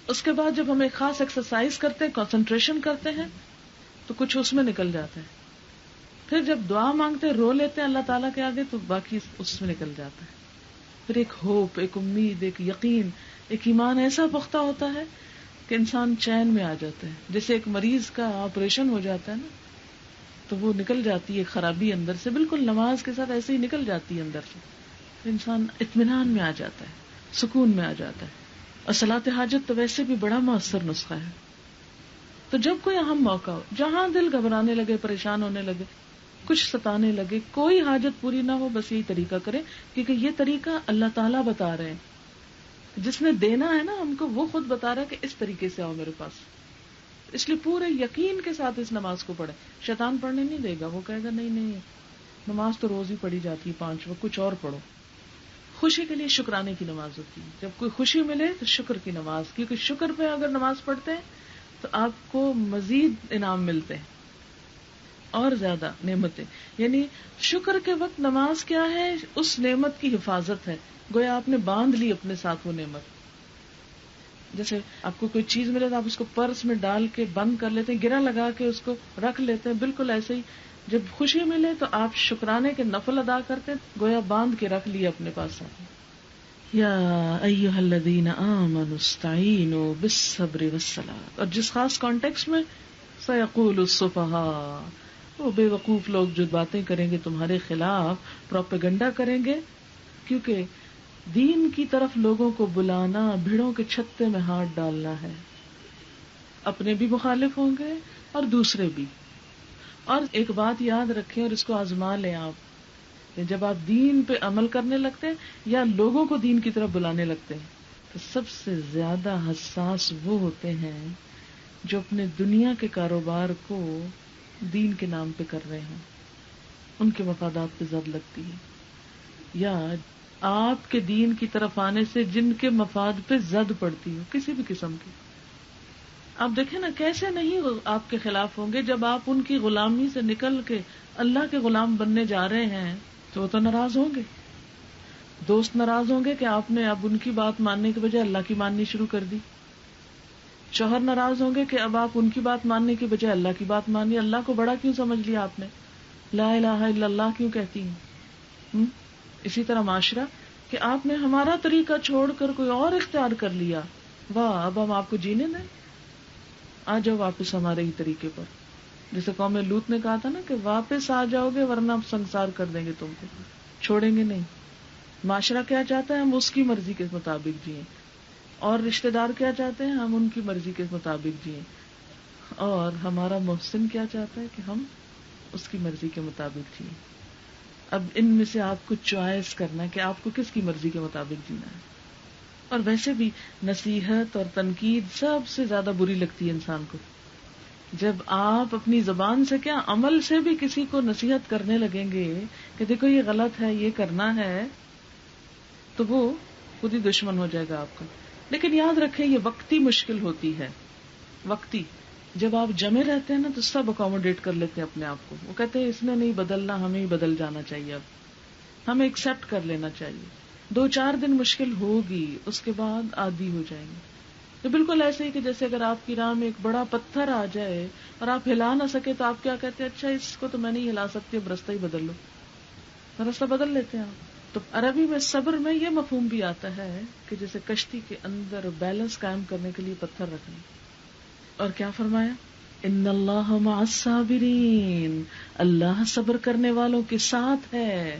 اس کے بعد جب ہم ایک خاص ایکسرسائز کرتے ہیں، کنسنٹریشن کرتے ہیں، تو کچھ اس میں نکل جاتا ہے. پھر جب دعا مانگتے ہیں، رو لیتے ہیں اللہ تعالیٰ کے آگے، تو باقی اس میں نکل جاتا ہے. پھر ایک ہوپ، ایک امید، ایک یقین، ایک ایمان ایسا پختہ ہوتا ہے کہ انسان چین میں آ جاتا ہے. جیسے ایک مریض کا آپریشن ہو جاتا ہے نا، تو وہ نکل جاتی ہے خرابی اندر سے، بالکل نماز کے ساتھ ایسے ہی نکل جاتی ہے اندر سے. انسان اطمینان میں آ جاتا ہے، سکون میں آ جاتا ہے. اور صلاۃ حاجت تو ویسے بھی بڑا مؤثر نسخہ ہے. تو جب کوئی اہم موقع ہو، جہاں دل گھبرانے لگے، پریشان ہونے لگے، کچھ ستانے لگے، کوئی حاجت پوری نہ ہو، بس یہی طریقہ کرے، کیونکہ یہ طریقہ اللہ تعالیٰ بتا رہے ہیں. جس نے دینا ہے نا ہم کو، وہ خود بتا رہا ہے کہ اس طریقے سے آؤ میرے پاس. اس لیے پورے یقین کے ساتھ اس نماز کو پڑھے. شیطان پڑھنے نہیں دے گا، وہ کہے گا نہیں نہیں، نماز تو روز ہی پڑھی جاتی ہے 5 وقت، کچھ اور پڑھو. خوشی کے لیے شکرانے کی نماز ہوتی ہے. جب کوئی خوشی ملے تو شکر کی نماز، کیونکہ شکر پہ اگر نماز پڑھتے ہیں تو آپ کو مزید انعام ملتے ہیں اور زیادہ نعمتیں. یعنی شکر کے وقت نماز کیا ہے؟ اس نعمت کی حفاظت ہے، گویا آپ نے باندھ لی اپنے ساتھ وہ نعمت. جیسے آپ کو کوئی چیز ملے تو آپ اس کو پرس میں ڈال کے بند کر لیتے ہیں، گرہ لگا کے اس کو رکھ لیتے ہیں. بالکل ایسے ہی جب خوشی ملے تو آپ شکرانے کے نفل ادا کرتے ہیں، گویا باندھ کے رکھ لیے اپنے پاس. یا ایھا الذین آمنوا استعینوا بالصبر والصلاۃ. اور جس خاص کانٹیکسٹ میں سیقول السفہاء، وہ بے وقوف لوگ جو باتیں کریں گے تمہارے خلاف، پروپیگنڈا کریں گے. کیونکہ دین کی طرف لوگوں کو بلانا بھیڑوں کے چھتے میں ہاتھ ڈالنا ہے. اپنے بھی مخالف ہوں گے اور دوسرے بھی. اور ایک بات یاد رکھیں اور اس کو آزما لیں آپ، کہ جب آپ دین پہ عمل کرنے لگتے ہیں یا لوگوں کو دین کی طرف بلانے لگتے ہیں، تو سب سے زیادہ حساس وہ ہوتے ہیں جو اپنے دنیا کے کاروبار کو دین کے نام پہ کر رہے ہیں. ان کے مفادات پہ زد لگتی ہے، یا آپ کے دین کی طرف آنے سے جن کے مفاد پہ زد پڑتی ہو کسی بھی قسم کی. آپ دیکھیں نا کیسے نہیں آپ کے خلاف ہوں گے. جب آپ ان کی غلامی سے نکل کے اللہ کے غلام بننے جا رہے ہیں تو وہ تو ناراض ہوں گے. دوست ناراض ہوں گے کہ آپ نے اب ان کی بات ماننے کے بجائے اللہ کی ماننی شروع کر دی. شوہر ناراض ہوں گے کہ اب آپ ان کی بات ماننے کی بجائے اللہ کی بات مانی. اللہ کو بڑا کیوں سمجھ لیا آپ نے؟ لا الہ الا اللہ کیوں کہتی ہیں؟ اسی طرح معاشرہ کہ آپ نے ہمارا طریقہ چھوڑ کر کوئی اور اختیار کر لیا. واہ، اب ہم آپ کو جینے دیں؟ آ جاؤ واپس ہمارے ہی طریقے پر. جیسے قوم لوط نے کہا تھا نا کہ واپس آ جاؤ گے ورنہ ہم سنسار کر دیں گے، تم کو چھوڑیں گے نہیں. معاشرہ کیا چاہتا ہے؟ ہم اس کی مرضی کے مطابق جئیں. اور رشتہ دار کیا چاہتے ہیں؟ ہم ان کی مرضی کے مطابق جئیں. اور ہمارا محسن کیا چاہتا ہے؟ کہ ہم اس کی مرضی کے مطابق جئیں. اب ان میں سے آپ کو چوائس کرنا ہے کہ آپ کو کس کی مرضی کے مطابق جینا ہے. اور ویسے بھی نصیحت اور تنقید سب سے زیادہ بری لگتی ہے انسان کو. جب آپ اپنی زبان سے کیا عمل سے بھی کسی کو نصیحت کرنے لگیں گے کہ دیکھو یہ غلط ہے، یہ کرنا ہے، تو وہ خود ہی دشمن ہو جائے گا آپ کا. لیکن یاد رکھیں یہ وقتی مشکل ہوتی ہے، وقتی. جب آپ جمے رہتے ہیں نا تو سب اکوموڈیٹ کر لیتے ہیں اپنے آپ کو. وہ کہتے ہیں اس نے نہیں بدلنا، ہمیں ہی بدل جانا چاہیے، اب ہمیں ایکسپٹ کر لینا چاہیے. 2-4 دن مشکل ہوگی، اس کے بعد عادی ہو جائیں گے. تو بالکل ایسے ہی کہ جیسے اگر آپ کی راہ میں ایک بڑا پتھر آ جائے اور آپ ہلا نہ سکے تو آپ کیا کہتے ہیں؟ اچھا اس کو تو میں نہیں ہلا سکتی، اب رستہ ہی بدل لو. رستہ بدل لیتے ہیں آپ. تو عربی میں صبر میں یہ مفہوم بھی آتا ہے کہ جیسے کشتی کے اندر بیلنس قائم کرنے کے لیے پتھر رکھنا. اور کیا فرمایا؟ ان اللہ مع الصابرین، اللہ صبر کرنے والوں کے ساتھ ہے.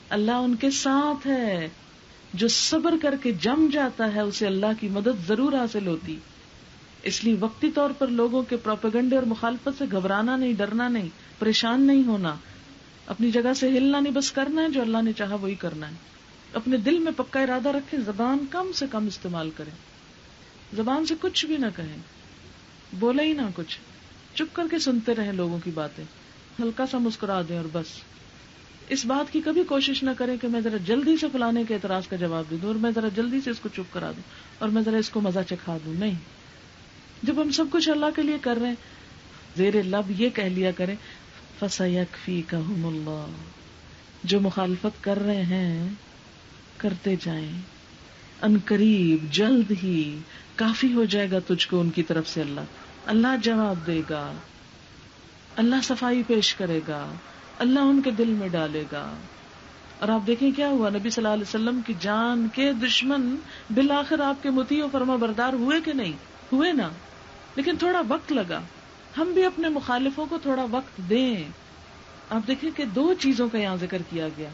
اللہ ان کے ساتھ ہے. جو صبر کر کے جم جاتا ہے اسے اللہ کی مدد ضرور حاصل ہوتی. اس لیے وقتی طور پر لوگوں کے پروپیگنڈے اور مخالفت سے گھبرانا نہیں، ڈرنا نہیں، پریشان نہیں ہونا، اپنی جگہ سے ہلنا نہیں، بس کرنا ہے جو اللہ نے چاہا وہی کرنا ہے. اپنے دل میں پکا ارادہ رکھیں، زبان کم سے کم استعمال کریں، زبان سے کچھ بھی نہ کہیں، بولے ہی نہ کچھ، چپ کر کے سنتے رہیں لوگوں کی باتیں، ہلکا سا مسکرا دیں اور بس. اس بات کی کبھی کوشش نہ کریں کہ میں ذرا جلدی سے فلانے کے اعتراض کا جواب دے دوں اور میں ذرا جلدی سے اس کو چپ کرا دوں اور میں ذرا اس کو مزہ چکھا دوں. نہیں، جب ہم سب کچھ اللہ کے لیے کر رہے ہیں زیر لب یہ کہہ لیا کریں فَسَيَكْفِيكَهُمُ اللَّهُ، جو مخالفت کر رہے ہیں کرتے جائیں، ان قریب جلد ہی کافی ہو جائے گا تجھ کو ان کی طرف سے اللہ جواب دے گا، اللہ صفائی پیش کرے گا، اللہ ان کے دل میں ڈالے گا. اور آپ دیکھیں کیا ہوا، نبی صلی اللہ علیہ وسلم کی جان کے دشمن بالآخر آپ کے مطیع و فرما بردار ہوئے کہ نہیں ہوئے؟ نا، لیکن تھوڑا وقت لگا. ہم بھی اپنے مخالفوں کو تھوڑا وقت دیں. آپ دیکھیں کہ دو چیزوں کا یہاں ذکر کیا گیا،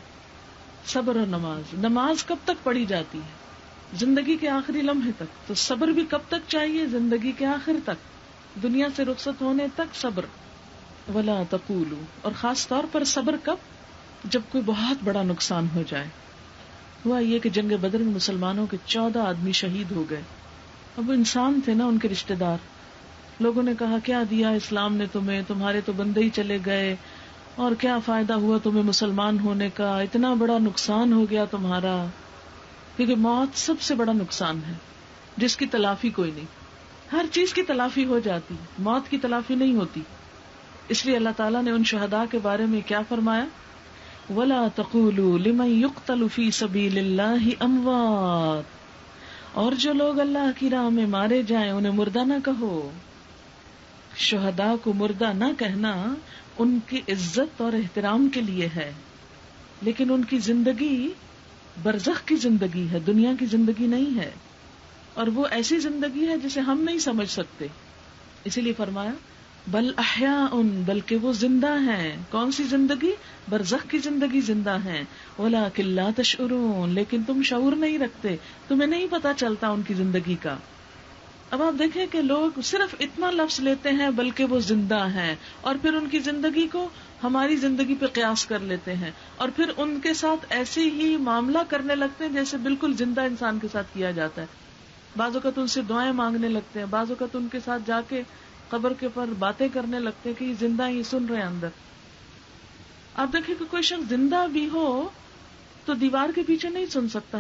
صبر اور نماز. نماز کب تک پڑھی جاتی ہے؟ زندگی کے آخری لمحے تک. تو صبر بھی کب تک چاہیے؟ زندگی کے آخر تک، دنیا سے رخصت ہونے تک صبر. ولا تقولوا، اور خاص طور پر صبر کب؟ جب کوئی بہت بڑا نقصان ہو جائے. ہوا یہ کہ جنگ بدر میں مسلمانوں کے 14 آدمی شہید ہو گئے. اب وہ انسان تھے نا، ان کے رشتہ دار. لوگوں نے کہا کیا دیا اسلام نے تمہیں، تمہارے تو بندے ہی چلے گئے، اور کیا فائدہ ہوا تمہیں مسلمان ہونے کا، اتنا بڑا نقصان ہو گیا تمہارا. کیونکہ موت سب سے بڑا نقصان ہے جس کی تلافی کوئی نہیں. ہر چیز کی تلافی ہو جاتی، موت کی تلافی نہیں ہوتی. اس لیے اللہ تعالیٰ نے ان شہداء کے بارے میں کیا فرمایا، وَلَا تَقُولُوا لِمَن يُقْتَلُ فِي سَبِيلِ اللَّهِ أَمْوَاتٌ، اور جو لوگ اللہ کی راہ میں مارے جائیں انہیں مردہ نہ کہو. شہداء کو مردہ نہ کہنا ان کی عزت اور احترام کے لیے ہے، لیکن ان کی زندگی برزخ کی زندگی ہے، دنیا کی زندگی نہیں ہے، اور وہ ایسی زندگی ہے جسے ہم نہیں سمجھ سکتے. اسی لیے فرمایا بل احیاء، بلکہ وہ زندہ ہیں. کون سی زندگی؟ برزخ کی زندگی زندہ ہیں. ولکن لا تشعرون، لیکن تم شعور نہیں رکھتے، تمہیں نہیں پتا چلتا ان کی زندگی کا. اب آپ دیکھیں کہ لوگ صرف اتنا لفظ لیتے ہیں بلکہ وہ زندہ ہیں، اور پھر ان کی زندگی کو ہماری زندگی پہ قیاس کر لیتے ہیں، اور پھر ان کے ساتھ ایسے ہی معاملہ کرنے لگتے ہیں جیسے بالکل زندہ انسان کے ساتھ کیا جاتا ہے. بعض اوقات ان سے دعائیں مانگنے لگتے ہیں، بعض اوقات ان کے ساتھ جا کے قبر کے پر باتیں کرنے لگتے ہیں کہ یہ زندہ ہی سن رہے ہیں اندر. آپ دیکھیں کہ کوئی شخص زندہ بھی ہو تو دیوار کے پیچھے نہیں سن سکتا.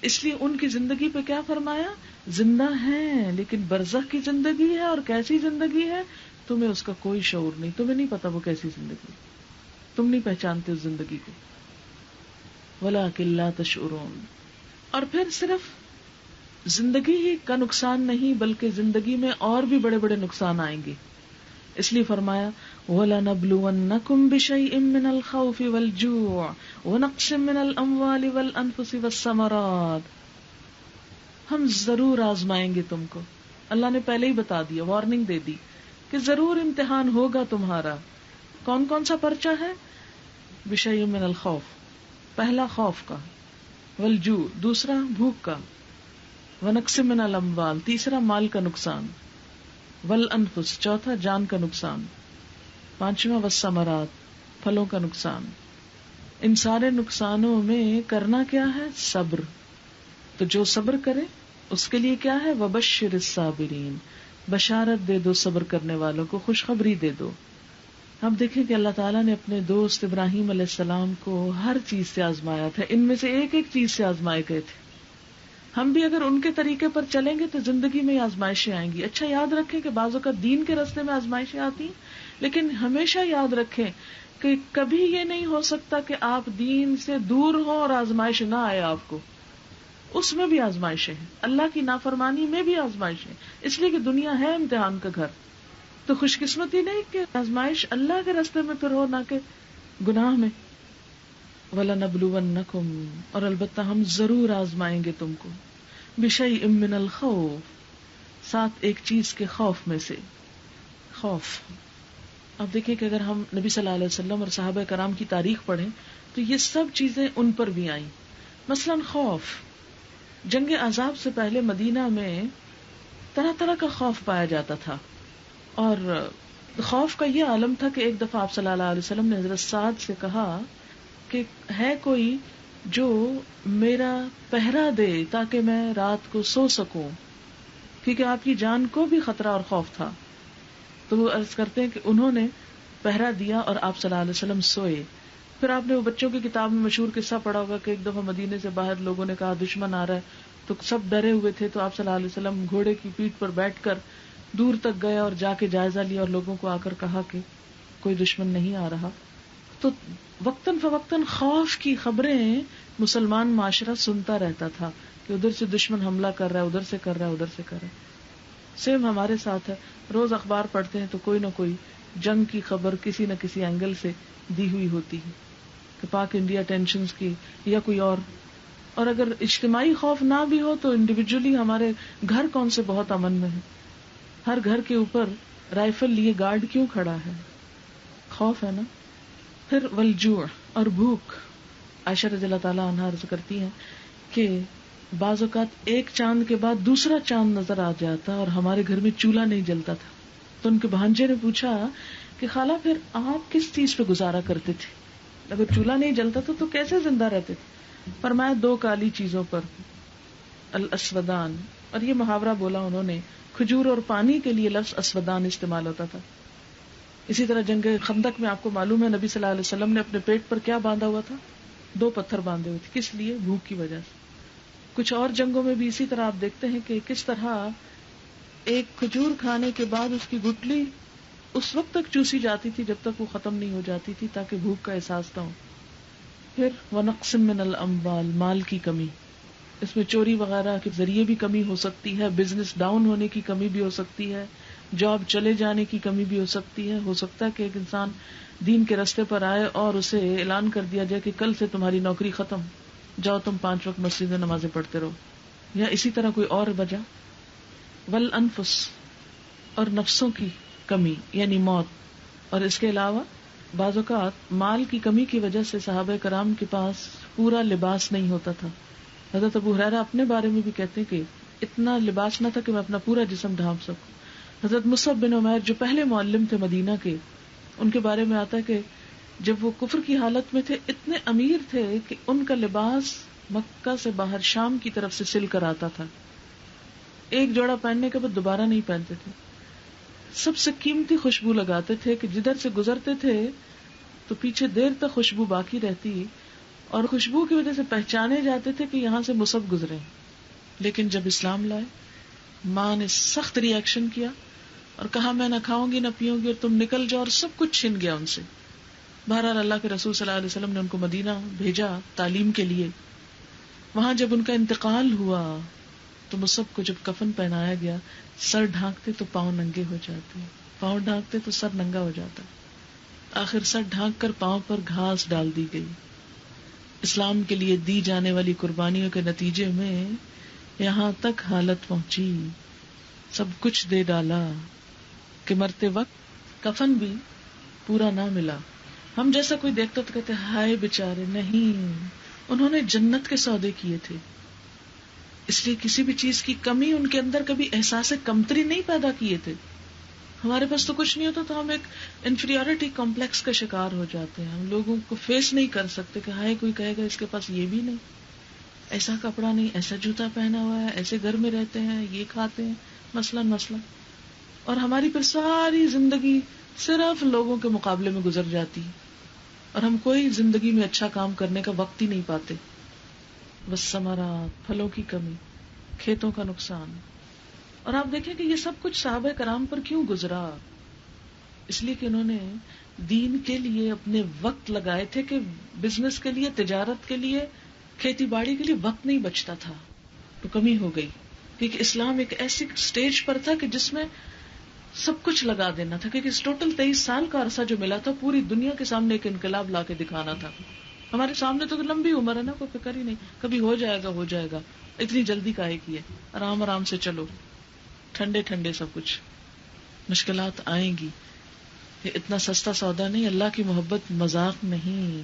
اس لیے ان کی زندگی پہ کیا فرمایا، زندہ ہیں لیکن برزخ کی زندگی ہے. اور کیسی زندگی ہے تمہیں اس کا کوئی شعور نہیں، تمہیں نہیں پتا وہ کیسی زندگی، تم نہیں پہچانتے اس زندگی کو. وَلَٰكِن لَا تَشْعُرُونَ. اور پھر صرف زندگی ہی کا نقصان نہیں بلکہ زندگی میں اور بھی بڑے بڑے نقصان آئیں گے. اس لیے فرمایا وَلَنَبْلُوَنَّكُمْ بِشَيْءٍ مِّنَ الْخَوْفِ وَالْجُوعِ وَنَقْصٍ مِّنَ الْأَمْوَالِ وَالْأَنفُسِ وَالثَّمَرَاتِ. ہم ضرور آزمائیں گے تم کو. اللہ نے پہلے ہی بتا دیا، وارننگ دے دی کہ ضرور امتحان ہوگا تمہارا. کون کون سا پرچہ ہے؟ بِشَيْءٍ مِّنَ الْخَوْفِ، پہلا خوف کا، وَالْجُوعِ دوسرا بھوک کا، وَنَقْصٍ مِّنَ الْأَمْوَالِ تیسرا مال کا نقصان، وَالْأَنفُسِ چوتھا جان کا نقصان، پانچواں وَالثَّمَرَاتِ پھلوں کا نقصان. ان سارے نقصانوں میں کرنا کیا ہے؟ صبر. تو جو صبر کرے اس کے لیے کیا ہے؟ وَبَشِّرِ الصَّابِرِينَ، بشارت دے دو صبر کرنے والوں کو، خوشخبری دے دو. اب دیکھیں کہ اللہ تعالیٰ نے اپنے دوست ابراہیم علیہ السلام کو ہر چیز سے آزمایا تھا. ان میں سے ایک ایک چیز سے آزمائے گئے تھے. ہم بھی اگر ان کے طریقے پر چلیں گے تو زندگی میں آزمائشیں آئیں گی. اچھا یاد رکھیں کہ بعض اوقات دین کے راستے میں آزمائشیں آتی ہیں، لیکن ہمیشہ یاد رکھیں کہ کبھی یہ نہیں ہو سکتا کہ آپ دین سے دور ہوں اور آزمائش نہ آئے آپ کو. اس میں بھی آزمائشیں ہیں، اللہ کی نافرمانی میں بھی آزمائشیں، اس لیے کہ دنیا ہے امتحان کا گھر. تو خوش قسمتی نہیں کہ آزمائش اللہ کے راستے میں پھر ہو، نہ کہ گناہ میں. وَلَنَبْلُوَنَّكُمْ، اور البتہ ہم ضرور آزمائیں گے تم کو، بِشَيْءٍ مِّنَ الْخَوْفِ ساتھ ایک چیز کے خوف میں سے. خوف، اب دیکھیں کہ اگر ہم نبی صلی اللہ علیہ وسلم اور صحابہ کرام کی تاریخ پڑھیں تو یہ سب چیزیں ان پر بھی آئیں. مثلا خوف، جنگ احزاب سے پہلے مدینہ میں طرح طرح کا خوف پایا جاتا تھا، اور خوف کا یہ عالم تھا کہ ایک دفعہ آپ صلی اللہ علیہ وسلم نے حضرت سعد سے کہا کہ ہے کوئی جو میرا پہرا دے تاکہ میں رات کو سو سکوں، کیونکہ آپ کی جان کو بھی خطرہ اور خوف تھا. تو وہ عرض کرتے ہیں کہ انہوں نے پہرا دیا اور آپ صلی اللہ علیہ وسلم سوئے. پھر آپ نے وہ بچوں کی کتاب میں مشہور قصہ پڑھا ہوگا کہ ایک دفعہ مدینے سے باہر لوگوں نے کہا دشمن آ رہا ہے، تو سب ڈرے ہوئے تھے، تو آپ صلی اللہ علیہ وسلم گھوڑے کی پیٹھ پر بیٹھ کر دور تک گئے اور جا کے جائزہ لیا اور لوگوں کو آ کر کہا کہ کوئی دشمن نہیں آ رہا. تو وقتاً فوقتاً خوف کی خبریں مسلمان معاشرہ سنتا رہتا تھا کہ ادھر سے دشمن حملہ کر رہا ہے، ادھر سے کر رہا ہے، ادھر سے کر رہا ہے. سیم ہمارے ساتھ ہے، روز اخبار پڑھتے ہیں تو کوئی نہ کوئی جنگ کی خبر کسی نہ کسی اینگل سے دی ہوئی ہوتی ہے کہ پاک انڈیا ٹینشنز کی یا کوئی اور اگر اجتماعی خوف نہ بھی ہو تو انڈیویجولی ہمارے گھر کون سے بہت امن میں ہے. ہر گھر کے اوپر رائفل لیے گارڈ کیوں کھڑا ہے؟ خوف ہے نا. پھر والجوع، اور بھوک. عائشہ رضی اللہ تعالی عنہا عرض کرتی ہیں کہ بعض اوقات ایک چاند کے بعد دوسرا چاند نظر آ جاتا اور ہمارے گھر میں چولہا نہیں جلتا تھا. تو ان کے بھانجے نے پوچھا کہ خالہ پھر آپ کس چیز پہ گزارا کرتے تھے؟ اگر چولہا نہیں جلتا تھا تو کیسے زندہ رہتے تھے؟ فرمایا 2 کالی چیزوں پر، الاسودان، اور یہ محاورہ بولا انہوں نے، کھجور اور پانی کے لیے لفظ اسودان استعمال ہوتا تھا. اسی طرح جنگ خندق میں آپ کو معلوم ہے نبی صلی اللہ علیہ وسلم نے اپنے پیٹ پر کیا باندھا ہوا تھا؟ 2 پتھر باندھے ہوئے تھے. کس لیے؟ بھوک کی وجہ سے. کچھ اور جنگوں میں بھی اسی طرح آپ دیکھتے ہیں کہ کس طرح ایک کھجور کھانے کے بعد اس کی گٹلی اس وقت تک چوسی جاتی تھی جب تک وہ ختم نہیں ہو جاتی تھی تاکہ بھوک کا احساس نہ ہو. پھر وَنَقْصٍ مِّنَ الْأَمْوَالِ، مال کی کمی. اس میں چوری وغیرہ کے ذریعے بھی کمی ہو سکتی ہے، بزنس ڈاؤن ہونے کی کمی بھی ہو سکتی ہے، جاب چلے جانے کی کمی بھی ہو سکتی ہے. ہو سکتا ہے کہ ایک انسان دین کے راستے پر آئے اور اسے اعلان کر دیا جائے کہ کل سے تمہاری نوکری ختم، جاؤ تم 5 وقت مسجد میں نمازیں پڑھتے رہو، یا اسی طرح کوئی اور وجہ. والانفس، اور نفسوں کی کمی یعنی موت. اور اس کے علاوہ بعض اوقات مال کی کمی کی وجہ سے صحابہ کرام کے پاس پورا لباس نہیں ہوتا تھا. حضرت ابو ہریرہ اپنے بارے میں بھی کہتے ہیں کہ اتنا لباس نہ تھا کہ میں اپنا پورا جسم ڈھانپ سکوں. حضرت مصعب بن عمیر جو پہلے معلم تھے مدینہ کے، ان کے بارے میں آتا ہے کہ جب وہ کفر کی حالت میں تھے اتنے امیر تھے کہ ان کا لباس مکہ سے باہر شام کی طرف سے سل کر آتا تھا. ایک جوڑا پہننے کے بعد دوبارہ نہیں پہنتے تھے. سب سے قیمتی خوشبو لگاتے تھے کہ جدھر سے گزرتے تھے تو پیچھے دیر تک خوشبو باقی رہتی اور خوشبو کی وجہ سے پہچانے جاتے تھے کہ یہاں سے مصعب گزرے. لیکن جب اسلام لائے، ماں نے سخت ری ایکشن کیا اور کہا میں نہ کھاؤں گی نہ پیوں گی اور تم نکل جاؤ، اور سب کچھ چھن گیا ان سے. بہرحال اللہ کے رسول صلی اللہ علیہ وسلم نے ان کو مدینہ بھیجا تعلیم کے لیے. وہاں جب ان کا انتقال ہوا تو مصعب کو جب کفن پہنایا گیا، سر ڈھانکتے تو پاؤں ننگے ہو جاتے، پاؤں ڈھانکتے تو سر ننگا ہو جاتا. آخر سر ڈھانک کر پاؤں پر گھاس ڈال دی گئی. اسلام کے لیے دی جانے والی قربانیوں کے نتیجے میں یہاں تک حالت پہنچی، سب کچھ دے ڈالا کہ مرتے وقت کفن بھی پورا نہ ملا. ہم جیسا کوئی دیکھتا تو کہتے ہائے بیچارے، نہیں، انہوں نے جنت کے سودے کیے تھے. اس لیے کسی بھی چیز کی کمی ان کے اندر کبھی احساس کمتری نہیں پیدا کیے تھے. ہمارے پاس تو کچھ نہیں ہوتا تو ہم ایک انفیریورٹی کمپلیکس کا شکار ہو جاتے ہیں. ہم لوگوں کو فیس نہیں کر سکتے کہ ہائے کوئی کہے گا اس کے پاس یہ بھی نہیں، ایسا کپڑا نہیں، ایسا جوتا پہنا ہوا ہے، ایسے گھر میں رہتے ہیں، یہ کھاتے ہیں، مثلاً. اور ہماری پھر ساری زندگی صرف لوگوں کے مقابلے میں گزر جاتی اور ہم کوئی زندگی میں اچھا کام کرنے کا وقت ہی نہیں پاتے. بس ثمرات، پھلوں کی کمی، کھیتوں کا نقصان. اور آپ دیکھیں کہ یہ سب کچھ صحابہ کرام پر کیوں گزرا؟ اس لیے کہ انہوں نے دین کے لیے اپنے وقت لگائے تھے کہ بزنس کے لیے، تجارت کے لیے، کھیتی باڑی کے لیے وقت نہیں بچتا تھا تو کمی ہو گئی. کیونکہ اسلام ایک ایسی سٹیج پر تھا کہ جس میں سب کچھ لگا دینا تھا. کیونکہ اس ٹوٹل 23 سال کا عرصہ جو ملا تھا پوری دنیا کے سامنے ایک انقلاب لا کے دکھانا تھا. ہمارے سامنے تو لمبی عمر ہے نا، کوئی فکر ہی نہیں، کبھی ہو جائے گا. اتنی جلدی کاہے کی ہے؟ آرام آرام سے چلو، ٹھنڈے ٹھنڈے سب کچھ. مشکلات آئیں گی، یہ اتنا سستا سودا نہیں. اللہ کی محبت مذاق نہیں.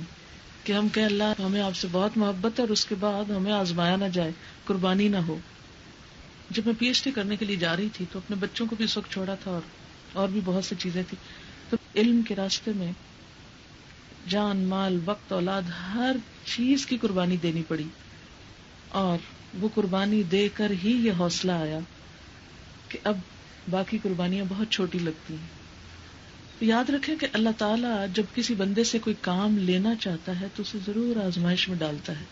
کہ ہم کہیں اللہ ہمیں آپ سے بہت محبت ہے اور اس کے بعد ہمیں آزمایا نہ جائے، قربانی نہ ہو. جب میں پی ایچ ڈی کرنے کے لیے جا رہی تھی تو اپنے بچوں کو بھی اس وقت چھوڑا تھا اور بھی بہت سی چیزیں تھی، تو علم کے راستے میں جان مال وقت اولاد ہر چیز کی قربانی دینی پڑی، اور وہ قربانی دے کر ہی یہ حوصلہ آیا کہ اب باقی قربانیاں بہت چھوٹی لگتی ہیں. یاد رکھیں کہ اللہ تعالیٰ جب کسی بندے سے کوئی کام لینا چاہتا ہے تو اسے ضرور آزمائش میں ڈالتا ہے.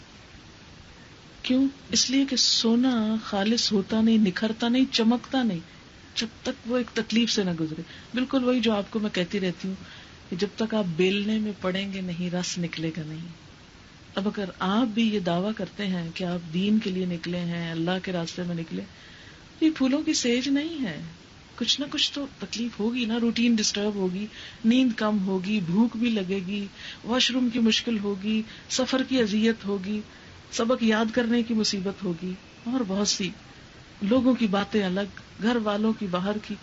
کیوں؟ اس لیے کہ سونا خالص ہوتا نہیں، نکھرتا نہیں، چمکتا نہیں جب تک وہ ایک تکلیف سے نہ گزرے. بالکل وہی جو آپ کو میں کہتی رہتی ہوں کہ جب تک آپ بیلنے میں پڑیں گے نہیں، رس نکلے گا نہیں. اب اگر آپ بھی یہ دعویٰ کرتے ہیں کہ آپ دین کے لیے نکلے ہیں، اللہ کے راستے میں نکلے، یہ پھولوں کی سیج نہیں ہے. کچھ نہ کچھ تو تکلیف ہوگی نا، روٹین ڈسٹرب ہوگی، نیند کم ہوگی، بھوک بھی لگے گی، واش روم کی مشکل ہوگی، سفر کی اذیت ہوگی، سبق یاد کرنے کی مصیبت ہوگی، اور بہت سی لوگوں کی باتیں الگ، گھر والوں کی باہر کی.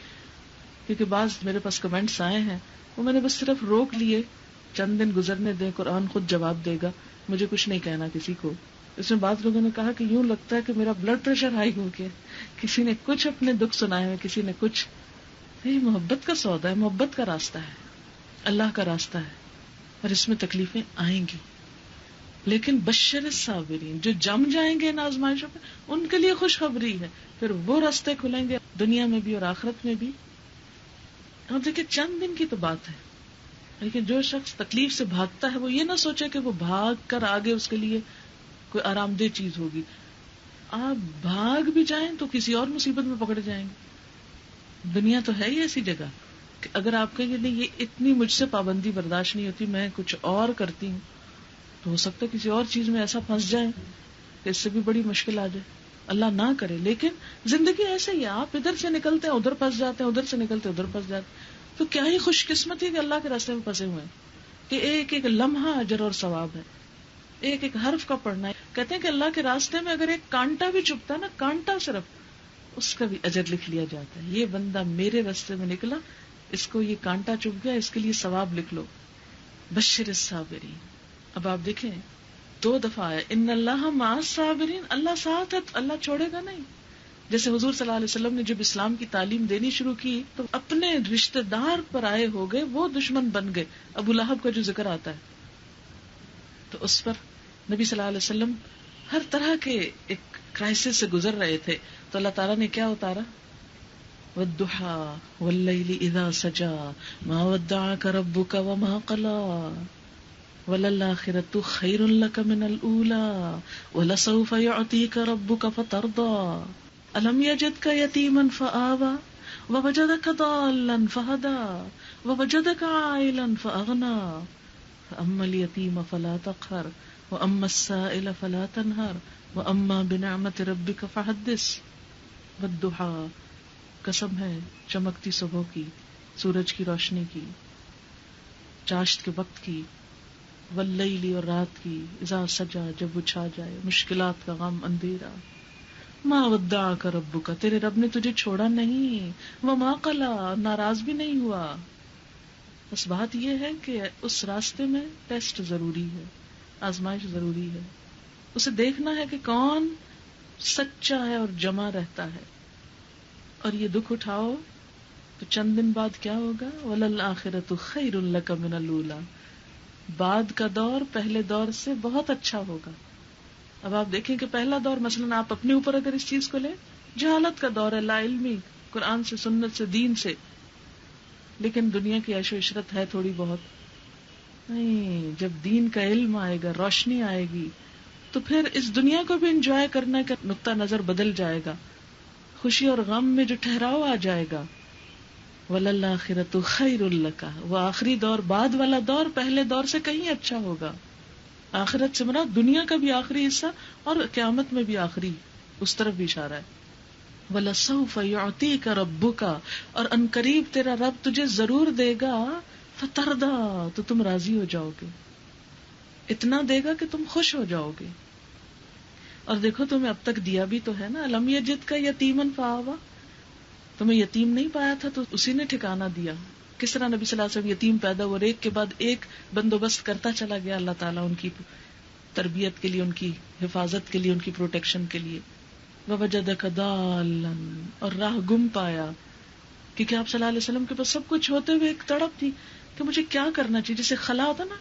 کیونکہ بعض میرے پاس کمنٹس آئے ہیں وہ میں نے بس صرف روک لیے، چند دن گزرنے دیں، قرآن خود جواب دے گا، مجھے کچھ نہیں کہنا کسی کو. اس میں بعض لوگوں نے کہا کہ یوں لگتا ہے کہ میرا بلڈ پریشر ہائی ہو گیا، کسی نے کچھ اپنے دکھ سنائے ہیں، کسی نے کچھ. یہ محبت کا سودا ہے، محبت کا راستہ ہے، اللہ کا راستہ ہے، اور اس میں تکلیفیں آئیں گی. لیکن بشر الصابرین، جو جم جائیں گے ان آزمائشوں پہ، ان کے لیے خوشخبری ہے، پھر وہ راستے کھلیں گے دنیا میں بھی اور آخرت میں بھی. اور دیکھیں چند دن کی تو بات ہے، لیکن جو شخص تکلیف سے بھاگتا ہے وہ یہ نہ سوچے کہ وہ بھاگ کر آگے اس کے لیے کوئی آرام دہ چیز ہوگی. آپ بھاگ بھی جائیں تو کسی اور مصیبت میں پکڑ جائیں گے. دنیا تو ہے ہی ایسی جگہ کہ اگر آپ کہیں نہیں یہ اتنی مجھ سے پابندی برداشت نہیں ہوتی، میں کچھ اور کرتی ہوں، تو ہو سکتا ہے کسی اور چیز میں ایسا پھنس جائیں کہ اس سے بھی بڑی مشکل آ جائے. اللہ نہ کرے. لیکن زندگی ایسے ہی ہے، آپ ادھر سے نکلتے ہیں ادھر پھنس جاتے ہیں، ادھر سے نکلتے ادھر پھنس جاتے ہیں. تو کیا ہی خوش قسمتی کہ اللہ کے راستے میں پھنسے ہوئے ہیں کہ ایک ایک لمحہ اجر اور ثواب ہے، ایک ایک حرف کا پڑھنا ہے. کہتے ہیں کہ اللہ کے راستے میں اگر ایک کانٹا بھی چبھتا ہے نا، کانٹا صرف، اس کا بھی اجر لکھ لیا جاتا ہے. یہ بندہ میرے راستے میں نکلا، اس کو یہ کانٹا چبھ گیا، اس کے لیے ثواب لکھ لو. بشر الصابرین. اب آپ دیکھیں 2 دفعہ آیا ان اللہ مع الصابرین، اللہ ساتھ ہے، اللہ چھوڑے گا نہیں. جیسے حضور صلی اللہ علیہ وسلم نے جب اسلام کی تعلیم دینی شروع کی تو اپنے رشتہ دار پر آئے ہو گئے، وہ دشمن بن گئے. ابو لہب کا جو ذکر آتا ہے تو اس پر نبی صلی اللہ علیہ وسلم ہر طرح کے ایک کرائسس سے گزر رہے تھے، تو اللہ تعالیٰ نے کیا اتارا؟ وَالضُّحَىٰ وَاللَّيْلِ إِذَا سَجَىٰ مَا وَدَّعَكَ رَبُّكَ وَمَا قَلَىٰ وَلَلْآخِرَةُ خَيْرٌ لَكَ مِنَ الْأُولَىٰ وَلَسَوْفَ يُعْطِيكَ رَبُّكَ فَتَرْضَىٰ أَلَمْ يَجِدْكَ يَتِيمًا فَآوَىٰ وَوَجَدَكَ ضَالًّا فَهَدَىٰ وَوَجَدَكَ عَائِلًا فَأَغْنَىٰ فَأَمَّا الْيَتِيمَ فَلَا تَقْهَرْ وَأَمَّا السَّائِلَ فَلَا تَنْهَرْ وَأَمَّا بِنِعْمَةِ رَبِّكَ فَحَدِّثْ. وَالضُّحَىٰ، قسم ہے چمکتی صبح کی، سورج کی روشنی کی، چاشت کے وقت کی، واللیل اور رات کی، اذا سجا جب وہ چھا جائے، مشکلات کا غم، اندھیرا. ما ودعک ربک، تیرے رب نے تجھے چھوڑا نہیں، وما قلا، ناراض بھی نہیں ہوا. بس بات یہ ہے کہ اس راستے میں ٹیسٹ ضروری ہے، آزمائش ضروری ہے. اسے دیکھنا ہے کہ کون سچا ہے اور جمع رہتا ہے. اور یہ دکھ اٹھاؤ تو چند دن بعد کیا ہوگا؟ وَلَلْآخِرَةُ خَيْرٌ لَكَ مِنَ الْأُولَىٰ، بعد کا دور پہلے دور سے بہت اچھا ہوگا. اب آپ دیکھیں کہ پہلا دور مثلاً آپ اپنے اوپر اگر اس چیز کو لیں، جہالت کا دور ہے، لا علمی، قرآن سے، سنت سے، دین سے، لیکن دنیا کی عیش و عشرت ہے تھوڑی بہت. نہیں، جب دین کا علم آئے گا، روشنی آئے گی، تو پھر اس دنیا کو بھی انجوائے کرنے کا نقطہ نظر بدل جائے گا. خوشی اور غم میں جو ٹھہراؤ آ جائے گا. وَلَلْآخِرَةُ خَيْرٌ لَكَ، وہ آخری دور، بعد والا دور پہلے دور سے کہیں اچھا ہوگا. آخرت سے مراد دنیا کا بھی آخری حصہ اور قیامت میں بھی آخری، اس طرف بھی اشارہ ہے. وَلَسَوْفَ يُعْطِيكَ رَبُّكَ، اور ان قریب تیرا رب تجھے ضرور دے گا، فَتَرْضَىٰ، تو تم راضی ہو جاؤ گے، اتنا دے گا کہ تم خوش ہو جاؤ گے. اور دیکھو تمہیں اب تک دیا بھی تو ہے نا. لم یجدک یتیما فآویٰ، تمہیں یتیم نہیں پایا تھا تو اسی نے ٹھکانہ دیا. کس طرح نبی صلی اللہ علیہ وسلم یتیم پیدا ہوا اور ایک کے بعد ایک بندوبست کرتا چلا گیا اللہ تعالیٰ ان کی تربیت کے لیے، ان کی حفاظت کے لیے، ان کی پروٹیکشن کے لیے. وَوَجَدَكَ ضَالًّا، اور راہ گم پایا، کیونکہ آپ صلی اللہ علیہ وسلم کے پاس سب کچھ ہوتے ہوئے ایک تڑپ تھی کہ مجھے کیا کرنا چاہیے. جسے خلا ہوتا نا،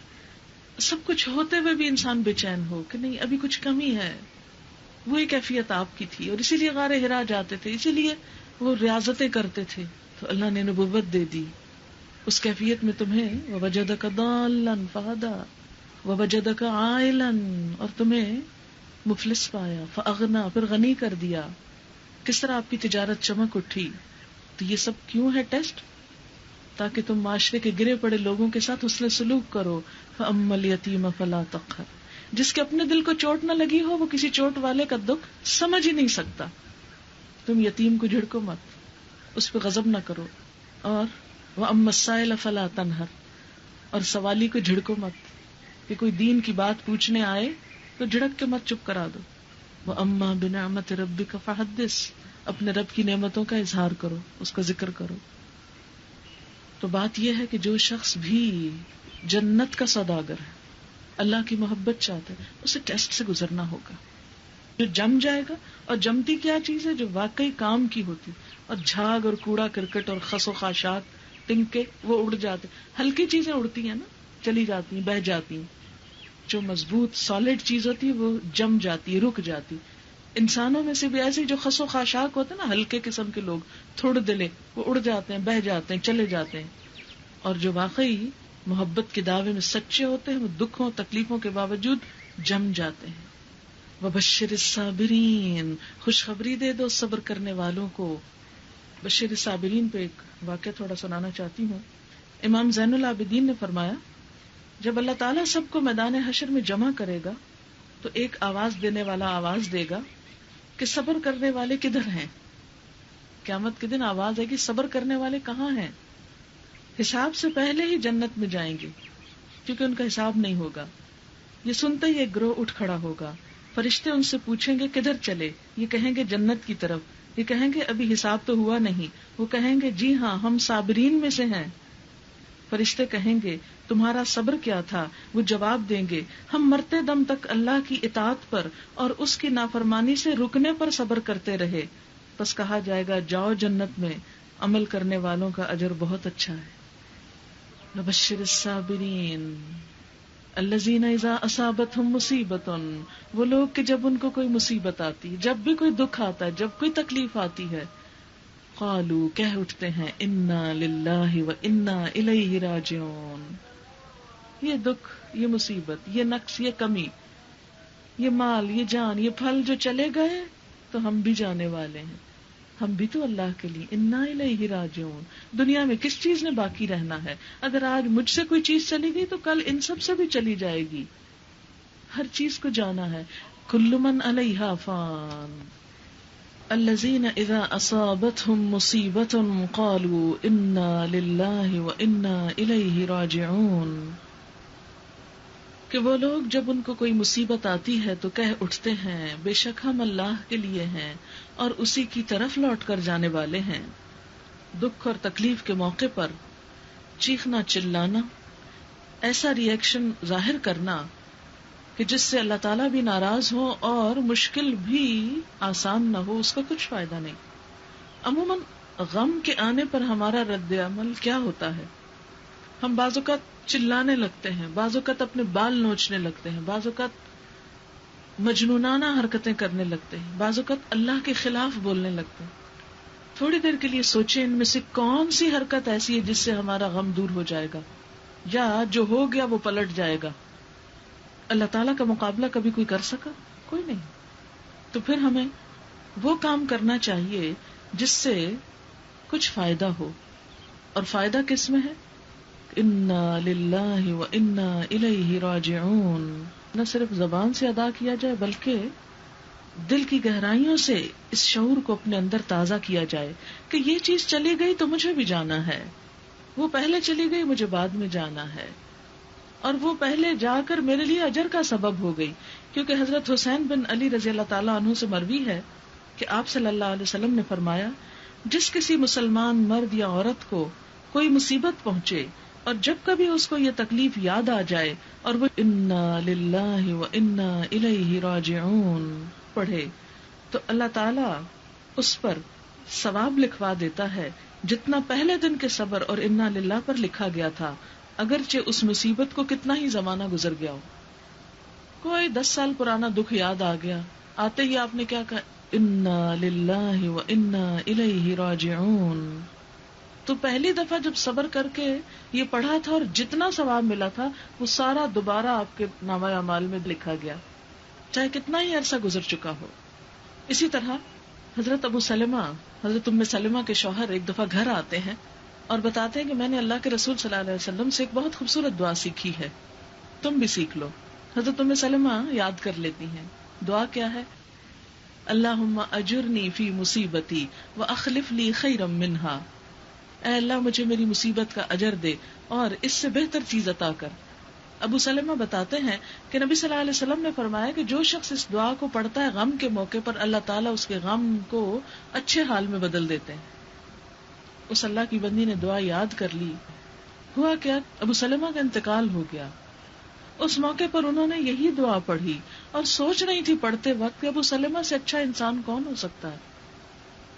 سب کچھ ہوتے ہوئے بھی انسان بے چین ہو کہ نہیں ابھی کچھ کمی ہے. وہی کیفیت آپ کی تھی، اور اسی لیے غار حرا جاتے تھے، اسی لیے وہ ریاضتیں کرتے تھے. تو اللہ نے نبوت دے دی اس کیفیت میں تمہیں. وَوَجَدَكَ ضَالًّا فَهَدَىٰ وَوَجَدَكَ عَائِلًا، اور تمہیں مفلس پایا. فَأَغْنَىٰ، پھر غنی کر دیا. کس طرح آپ کی تجارت چمک اٹھی. تو یہ سب کیوں ہے ٹیسٹ؟ تاکہ تم معاشرے کے گرے پڑے لوگوں کے ساتھ حسن سلوک کرو. فَأَمَّا الْيَتِيمَ فَلَا تَقْهَرْ، جس کے اپنے دل کو چوٹ نہ لگی ہو وہ کسی چوٹ والے کا دکھ سمجھ ہی نہیں سکتا. تم یتیم کو جھڑکو مت، اس پہ غضب نہ کرو. اور وَأَمَّا السَّائِلَ فَلَا تَنْهَرْ، اور سوالی کو جھڑکو مت کہ کوئی دین کی بات پوچھنے آئے تو جھڑک کے مت چپ کرا دو. وَأَمَّا بِنِعْمَةِ رَبِّكَ فَحَدِّثْ، اپنے رب کی نعمتوں کا اظہار کرو، اس کا ذکر کرو. تو بات یہ ہے کہ جو شخص بھی جنت کا سوداگر ہے، اللہ کی محبت چاہتا ہے، اسے ٹیسٹ سے گزرنا ہوگا. جو جم جائے گا، اور جمتی کیا چیز ہے جو واقعی کام کی ہوتی، اور جھاگ اور کوڑا کرکٹ اور خس و خاشاک ٹنکے وہ اڑ جاتے. ہلکی چیزیں اڑتی ہیں نا، چلی جاتی ہیں، بہ جاتی ہیں. جو مضبوط سالڈ چیز ہوتی ہے وہ جم جاتی ہے، رک جاتی. انسانوں میں سے بھی ایسے جو خس و خاشاک ہوتے ہیں نا، ہلکے قسم کے لوگ، تھوڑے دلے، وہ اڑ جاتے ہیں، بہ جاتے ہیں، چلے جاتے ہیں. اور جو واقعی محبت کے دعوے میں سچے ہوتے ہیں وہ دکھوں تکلیفوں کے باوجود جم جاتے ہیں. وبشر الصابرین، خوشخبری دے دو صبر کرنے والوں کو. بشر الصابرین پہ ایک واقعہ تھوڑا سنانا چاہتی ہوں. امام زین العابدین نے فرمایا جب اللہ تعالیٰ سب کو میدان حشر میں جمع کرے گا تو ایک آواز دینے والا آواز دے گا کہ صبر کرنے والے کدھر ہیں. قیامت کے دن آواز ہے کہ صبر کرنے والے کہاں ہیں. حساب سے پہلے ہی جنت میں جائیں گے کیونکہ ان کا حساب نہیں ہوگا. یہ سنتے ہی ایک گروہ اٹھ کھڑا ہوگا. فرشتے ان سے پوچھیں گے کدھر چلے. یہ کہیں گے جنت کی طرف. یہ کہیں گے ابھی حساب تو ہوا نہیں. وہ کہیں گے جی ہاں ہم صابرین میں سے ہیں. فرشتے کہیں گے تمہارا صبر کیا تھا؟ وہ جواب دیں گے ہم مرتے دم تک اللہ کی اطاعت پر اور اس کی نافرمانی سے رکنے پر صبر کرتے رہے. بس کہا جائے گا جاؤ جنت میں، عمل کرنے والوں کا اجر بہت اچھا ہے. نبشر الصابرین الذین اذا اصابتهم مصیبۃ، وہ لوگ کہ جب ان کو کوئی مصیبت آتی، جب بھی کوئی دکھ آتا ہے، جب کوئی تکلیف آتی ہے، قالوا کہہ اٹھتے ہیں انا للہ و انا الیہ راجعون. یہ دکھ، یہ مصیبت، یہ نقص، یہ کمی، یہ مال، یہ جان، یہ پھل جو چلے گئے تو ہم بھی جانے والے ہیں، ہم بھی تو اللہ کے لیے انا الیہ راجعون. دنیا میں کس چیز نے باقی رہنا ہے؟ اگر آج مجھ سے کوئی چیز چلی گئی تو کل ان سب سے بھی چلی جائے گی. ہر چیز کو جانا ہے. کل من علیہا فان الذین اذا اصابتهم مصیبۃ قالوا انا للہ و انا الیہ راجعون. کہ وہ لوگ جب ان کو کوئی مصیبت آتی ہے تو کہہ اٹھتے ہیں بے شک ہم اللہ کے لیے ہیں اور اسی کی طرف لوٹ کر جانے والے ہیں. دکھ اور تکلیف کے موقع پر چیخنا چلانا، ایسا ری ایکشن ظاہر کرنا کہ جس سے اللہ تعالیٰ بھی ناراض ہو اور مشکل بھی آسان نہ ہو، اس کا کچھ فائدہ نہیں. عموماً غم کے آنے پر ہمارا رد عمل کیا ہوتا ہے؟ ہم بعض اوقات چلانے لگتے ہیں، بعض اوقات اپنے بال نوچنے لگتے ہیں، بعض اوقات مجنونانہ حرکتیں کرنے لگتے ہیں، بعض اوقات اللہ کے خلاف بولنے لگتے ہیں. تھوڑی دیر کے لیے سوچیں ان میں سے کون سی حرکت ایسی ہے جس سے ہمارا غم دور ہو جائے گا، یا جو ہو گیا وہ پلٹ جائے گا. اللہ تعالیٰ کا مقابلہ کبھی کوئی کر سکا؟ کوئی نہیں. تو پھر ہمیں وہ کام کرنا چاہیے جس سے کچھ فائدہ ہو. اور فائدہ کس میں ہے؟ انا للہ و انا الیہ راجعون. نہ صرف زبان سے ادا کیا جائے بلکہ دل کی گہرائیوں سے اس شعور کو اپنے اندر تازہ کیا جائے کہ یہ چیز چلی گئی تو مجھے بھی جانا ہے، وہ پہلے چلی گئی مجھے بعد میں جانا ہے، اور وہ پہلے جا کر میرے لیے اجر کا سبب ہو گئی. کیونکہ حضرت حسین بن علی رضی اللہ تعالیٰ عنہ سے مروی ہے کہ آپ صلی اللہ علیہ وسلم نے فرمایا جس کسی مسلمان مرد یا عورت کو کوئی مصیبت پہنچے اور جب کبھی اس کو یہ تکلیف یاد آ جائے اور وہ انا للہ و انا الیہ راجعون پڑھے تو اللہ تعالی اس پر ثواب لکھوا دیتا ہے جتنا پہلے دن کے صبر اور انا للہ پر لکھا گیا تھا، اگرچہ اس مصیبت کو کتنا ہی زمانہ گزر گیا ہو۔ کوئی 10 سال پرانا دکھ یاد آ گیا، آتے ہی آپ نے کیا کہا، انا للہ و انا الیہ راجعون، تو پہلی دفعہ جب صبر کر کے یہ پڑھا تھا اور جتنا ثواب ملا تھا وہ سارا دوبارہ آپ کے نامہ اعمال میں لکھا گیا، چاہے کتنا ہی عرصہ گزر چکا ہو۔ اسی طرح حضرت ابو سلمہ، حضرت ام سلمہ کے شوہر ایک دفعہ گھر آتے ہیں اور بتاتے ہیں کہ میں نے اللہ کے رسول صلی اللہ علیہ وسلم سے ایک بہت خوبصورت دعا سیکھی ہے، تم بھی سیکھ لو۔ حضرت ام سلمہ یاد کر لیتی ہیں، دعا کیا ہے، اللہم اجرنی فی مصیبتی واخلف لی خیرا منہا، اے اللہ مجھے میری مصیبت کا اجر دے اور اس سے بہتر چیز عطا کر۔ ابو سلمہ بتاتے ہیں کہ نبی صلی اللہ علیہ وسلم نے فرمایا کہ جو شخص اس دعا کو پڑھتا ہے غم کے موقع پر اللہ تعالیٰ اس کے غم کو اچھے حال میں بدل دیتے ہیں۔ اس اللہ کی بندی نے دعا یاد کر لی، ہوا کیا، ابو سلمہ کا انتقال ہو گیا۔ اس موقع پر انہوں نے یہی دعا پڑھی اور سوچ رہی تھی پڑھتے وقت کہ ابو سلمہ سے اچھا انسان کون ہو سکتا ہے۔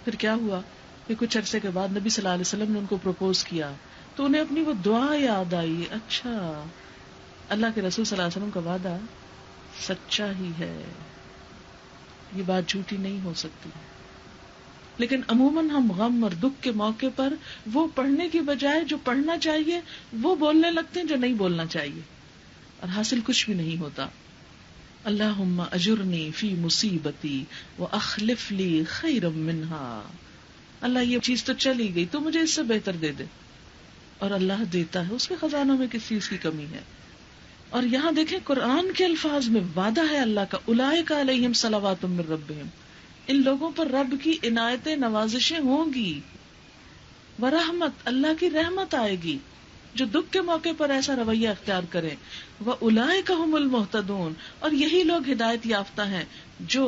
پھر کیا ہوا کہ کچھ عرصے کے بعد نبی صلی اللہ علیہ وسلم نے ان کو پروپوز کیا تو انہیں اپنی وہ دعا یاد آئی، اچھا اللہ کے رسول صلی اللہ علیہ وسلم کا وعدہ سچا ہی ہے، یہ بات جھوٹی نہیں ہو سکتی۔ لیکن عموماً ہم غم اور دکھ کے موقع پر وہ پڑھنے کی بجائے جو پڑھنا چاہیے وہ بولنے لگتے ہیں جو نہیں بولنا چاہیے، اور حاصل کچھ بھی نہیں ہوتا۔ اللہم اجرنی فی مصیبتی واخلف لی خیرا منہا، اللہ یہ چیز تو چلی گئی تو مجھے اس سے بہتر دے دے، اور اللہ دیتا ہے، اس کے خزانوں میں کس چیز کی کمی ہے۔ اور یہاں دیکھیں قرآن کے الفاظ میں وعدہ ہے اللہ کا، اولئک علیہم صلوات من ربہم، ان لوگوں پر رب کی عنایتیں نوازشیں ہوں گی، ورحمت، اللہ کی رحمت آئے گی جو دکھ کے موقع پر ایسا رویہ اختیار کریں، وَأُولَئِكَ هُمُ الْمُهْتَدُونَ، اور یہی لوگ ہدایت یافتہ ہیں جو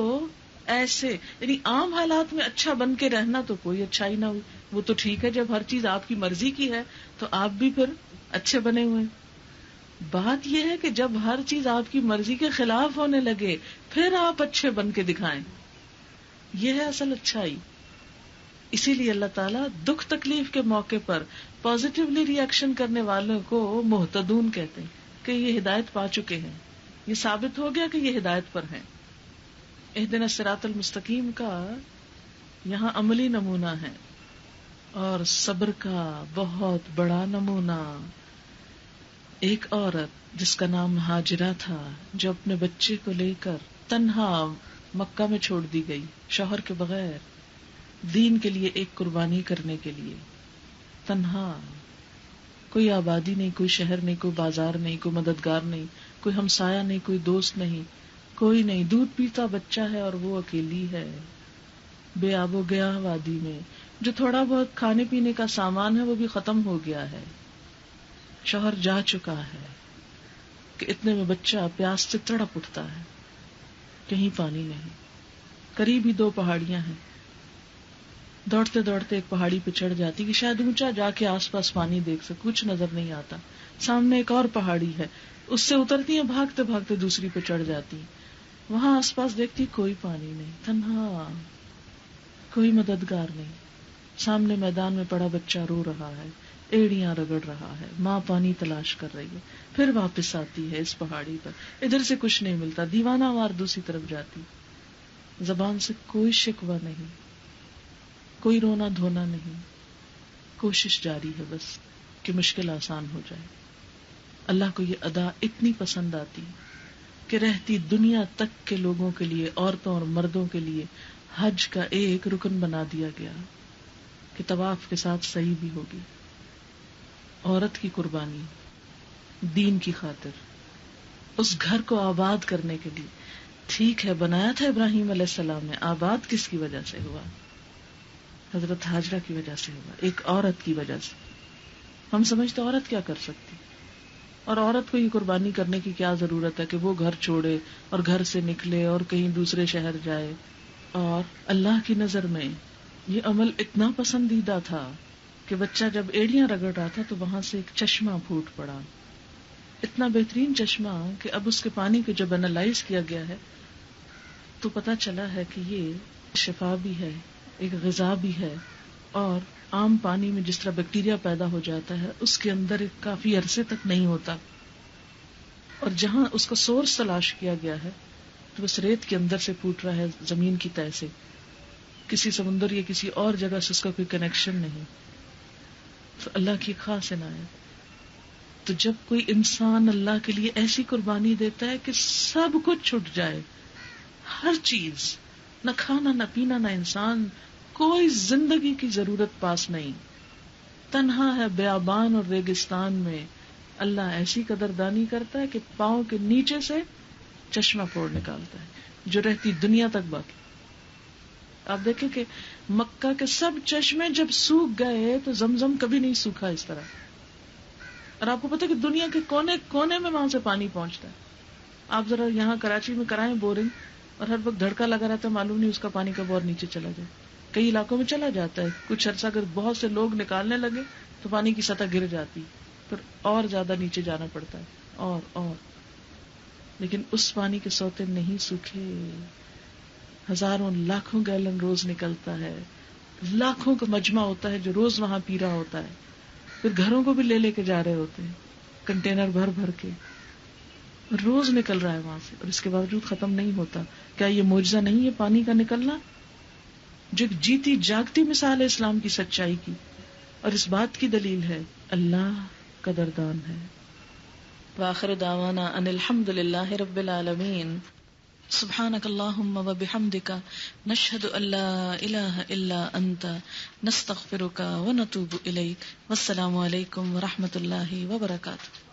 ایسے، یعنی عام حالات میں اچھا بن کے رہنا تو کوئی اچھائی نہ ہوئی، وہ تو ٹھیک ہے جب ہر چیز آپ کی مرضی کی ہے تو آپ بھی پھر اچھے بنے ہوئے ہیں۔ بات یہ ہے کہ جب ہر چیز آپ کی مرضی کے خلاف ہونے لگے پھر آپ اچھے بن کے دکھائیں، یہ ہے اصل اچھائی۔ اسی لیے اللہ تعالیٰ دکھ تکلیف کے موقع پر پازیٹیولی ری ایکشن کرنے والوں کو مہتدون کہتے ہیں کہ یہ ہدایت پا چکے ہیں، یہ ثابت ہو گیا کہ یہ ہدایت پر ہیں۔ اہدنا الصراط المستقیم کا یہاں عملی نمونہ ہے اور صبر کا بہت بڑا نمونہ۔ ایک عورت جس کا نام ہاجرہ تھا، جو اپنے بچے کو لے کر تنہا مکہ میں چھوڑ دی گئی، شوہر کے بغیر، دین کے لیے ایک قربانی کرنے کے لیے، تنہا، کوئی آبادی نہیں، کوئی شہر نہیں، کوئی بازار نہیں، کوئی مددگار نہیں، کوئی ہمسایہ نہیں، کوئی دوست نہیں، کوئی نہیں، دودھ پیتا بچہ ہے اور وہ اکیلی ہے، بے آب و گیا وادی میں، جو تھوڑا بہت کھانے پینے کا سامان ہے وہ بھی ختم ہو گیا ہے، شوہر جا چکا ہے کہ اتنے میں بچہ پیاس سے تڑپ اٹھتا ہے، کہیں پانی نہیں، قریب ہی 2 پہاڑیاں ہیں، دوڑتے دوڑتے ایک پہاڑی پہ چڑھ جاتی کہ شاید اونچا جا کے آس پاس پانی دیکھ سکے، کچھ نظر نہیں آتا، سامنے ایک اور پہاڑی ہے، اس سے اترتی ہیں، بھاگتے بھاگتے دوسری پہ چڑھ جاتی، وہاں آس پاس دیکھتی کوئی پانی نہیں، تنہا، کوئی مددگار نہیں، سامنے میدان میں پڑا بچہ رو رہا ہے، ایڑیاں رگڑ رہا ہے، ماں پانی تلاش کر رہی ہے، پھر واپس آتی ہے اس پہاڑی پر، ادھر سے کچھ نہیں ملتا، دیوانہ وار دوسری طرف جاتی، زبان سے کوئی شکوہ نہیں، کوئی رونا دھونا نہیں، کوشش جاری ہے بس کہ مشکل آسان ہو جائے۔ اللہ کو یہ ادا اتنی پسند آتی کہ رہتی دنیا تک کے لوگوں کے لیے، عورتوں اور مردوں کے لیے حج کا ایک رکن بنا دیا گیا کہ طواف کے ساتھ صحیح بھی ہوگی۔ عورت کی قربانی دین کی خاطر، اس گھر کو آباد کرنے کے لیے، ٹھیک ہے بنایا تھا ابراہیم علیہ السلام نے، آباد کس کی وجہ سے ہوا؟ حضرت ہاجرہ کی وجہ سے ہوا، ایک عورت کی وجہ سے۔ ہم سمجھتے عورت کیا کر سکتی، اور عورت کو یہ قربانی کرنے کی کیا ضرورت ہے کہ وہ گھر چھوڑے اور گھر سے نکلے اور کہیں دوسرے شہر جائے، اور اللہ کی نظر میں یہ عمل اتنا پسندیدہ تھا کہ بچہ جب ایڑیاں رگڑ رہا تھا تو وہاں سے ایک چشمہ پھوٹ پڑا، اتنا بہترین چشمہ کہ اب اس کے پانی کو جب انالائز کیا گیا ہے تو پتا چلا ہے کہ یہ شفا بھی ہے، ایک غذا بھی ہے، اور عام پانی میں جس طرح بیکٹیریا پیدا ہو جاتا ہے اس کے اندر ایک کافی عرصے تک نہیں ہوتا، اور جہاں اس کا سورس تلاش کیا گیا ہے تو بس ریت کے اندر سے پھوٹ رہا ہے، زمین کی تہہ سے، کسی سمندر یا کسی اور جگہ سے اس کا کوئی کنیکشن نہیں. تو اللہ کی خاص عنایت. تو جب کوئی انسان اللہ کے لیے ایسی قربانی دیتا ہے کہ سب کچھ چھٹ جائے، ہر چیز، نہ کھانا نہ پینا نہ انسان، کوئی زندگی کی ضرورت پاس نہیں، تنہا ہے بیابان اور ریگستان میں، اللہ ایسی قدردانی کرتا ہے کہ پاؤں کے نیچے سے چشمہ پھوڑ نکالتا ہے جو رہتی دنیا تک باقی. آپ دیکھیں کہ مکہ کے سب چشمے جب سوکھ گئے تو زمزم کبھی نہیں سوکھا اس طرح، اور آپ کو پتا کہ دنیا کے کونے کونے میں وہاں سے پانی پہنچتا ہے. آپ ذرا یہاں کراچی میں کرائیں بورنگ، اور ہر وقت دھڑکا لگا رہتا ہے، معلوم نہیں اس کا پانی کب اور نیچے چلا جائے. کئی علاقوں میں چلا جاتا ہے، کچھ عرصہ اگر بہت سے لوگ نکالنے لگے تو پانی کی سطح گر جاتی، پھر اور زیادہ نیچے جانا پڑتا ہے، اور لیکن اس پانی کے سوتے نہیں سوکھے. ہزاروں لاکھوں گیلن روز نکلتا ہے، لاکھوں کا مجمع ہوتا ہے جو روز وہاں پی رہا ہوتا ہے، پھر گھروں کو بھی لے کے جا رہے ہوتے ہیں کنٹینر بھر بھر کے، روز نکل رہا ہے وہاں سے، اور اس کے باوجود ختم نہیں ہوتا. کیا یہ معجزہ نہیں ہے پانی کا نکلنا، جو ایک جیتی جاگتی مثال ہے اسلام کی سچائی کی، اور اس بات کی دلیل ہے اللہ قدردان ہے. وآخر دعوانا ان الحمد للہ رب العالمین. سبحانک اللہم وبحمدک نشہد ان لا الہ الا انت نستغفرک ونتوب الیک. والسلام علیکم ورحمۃ اللہ وبرکاتہ.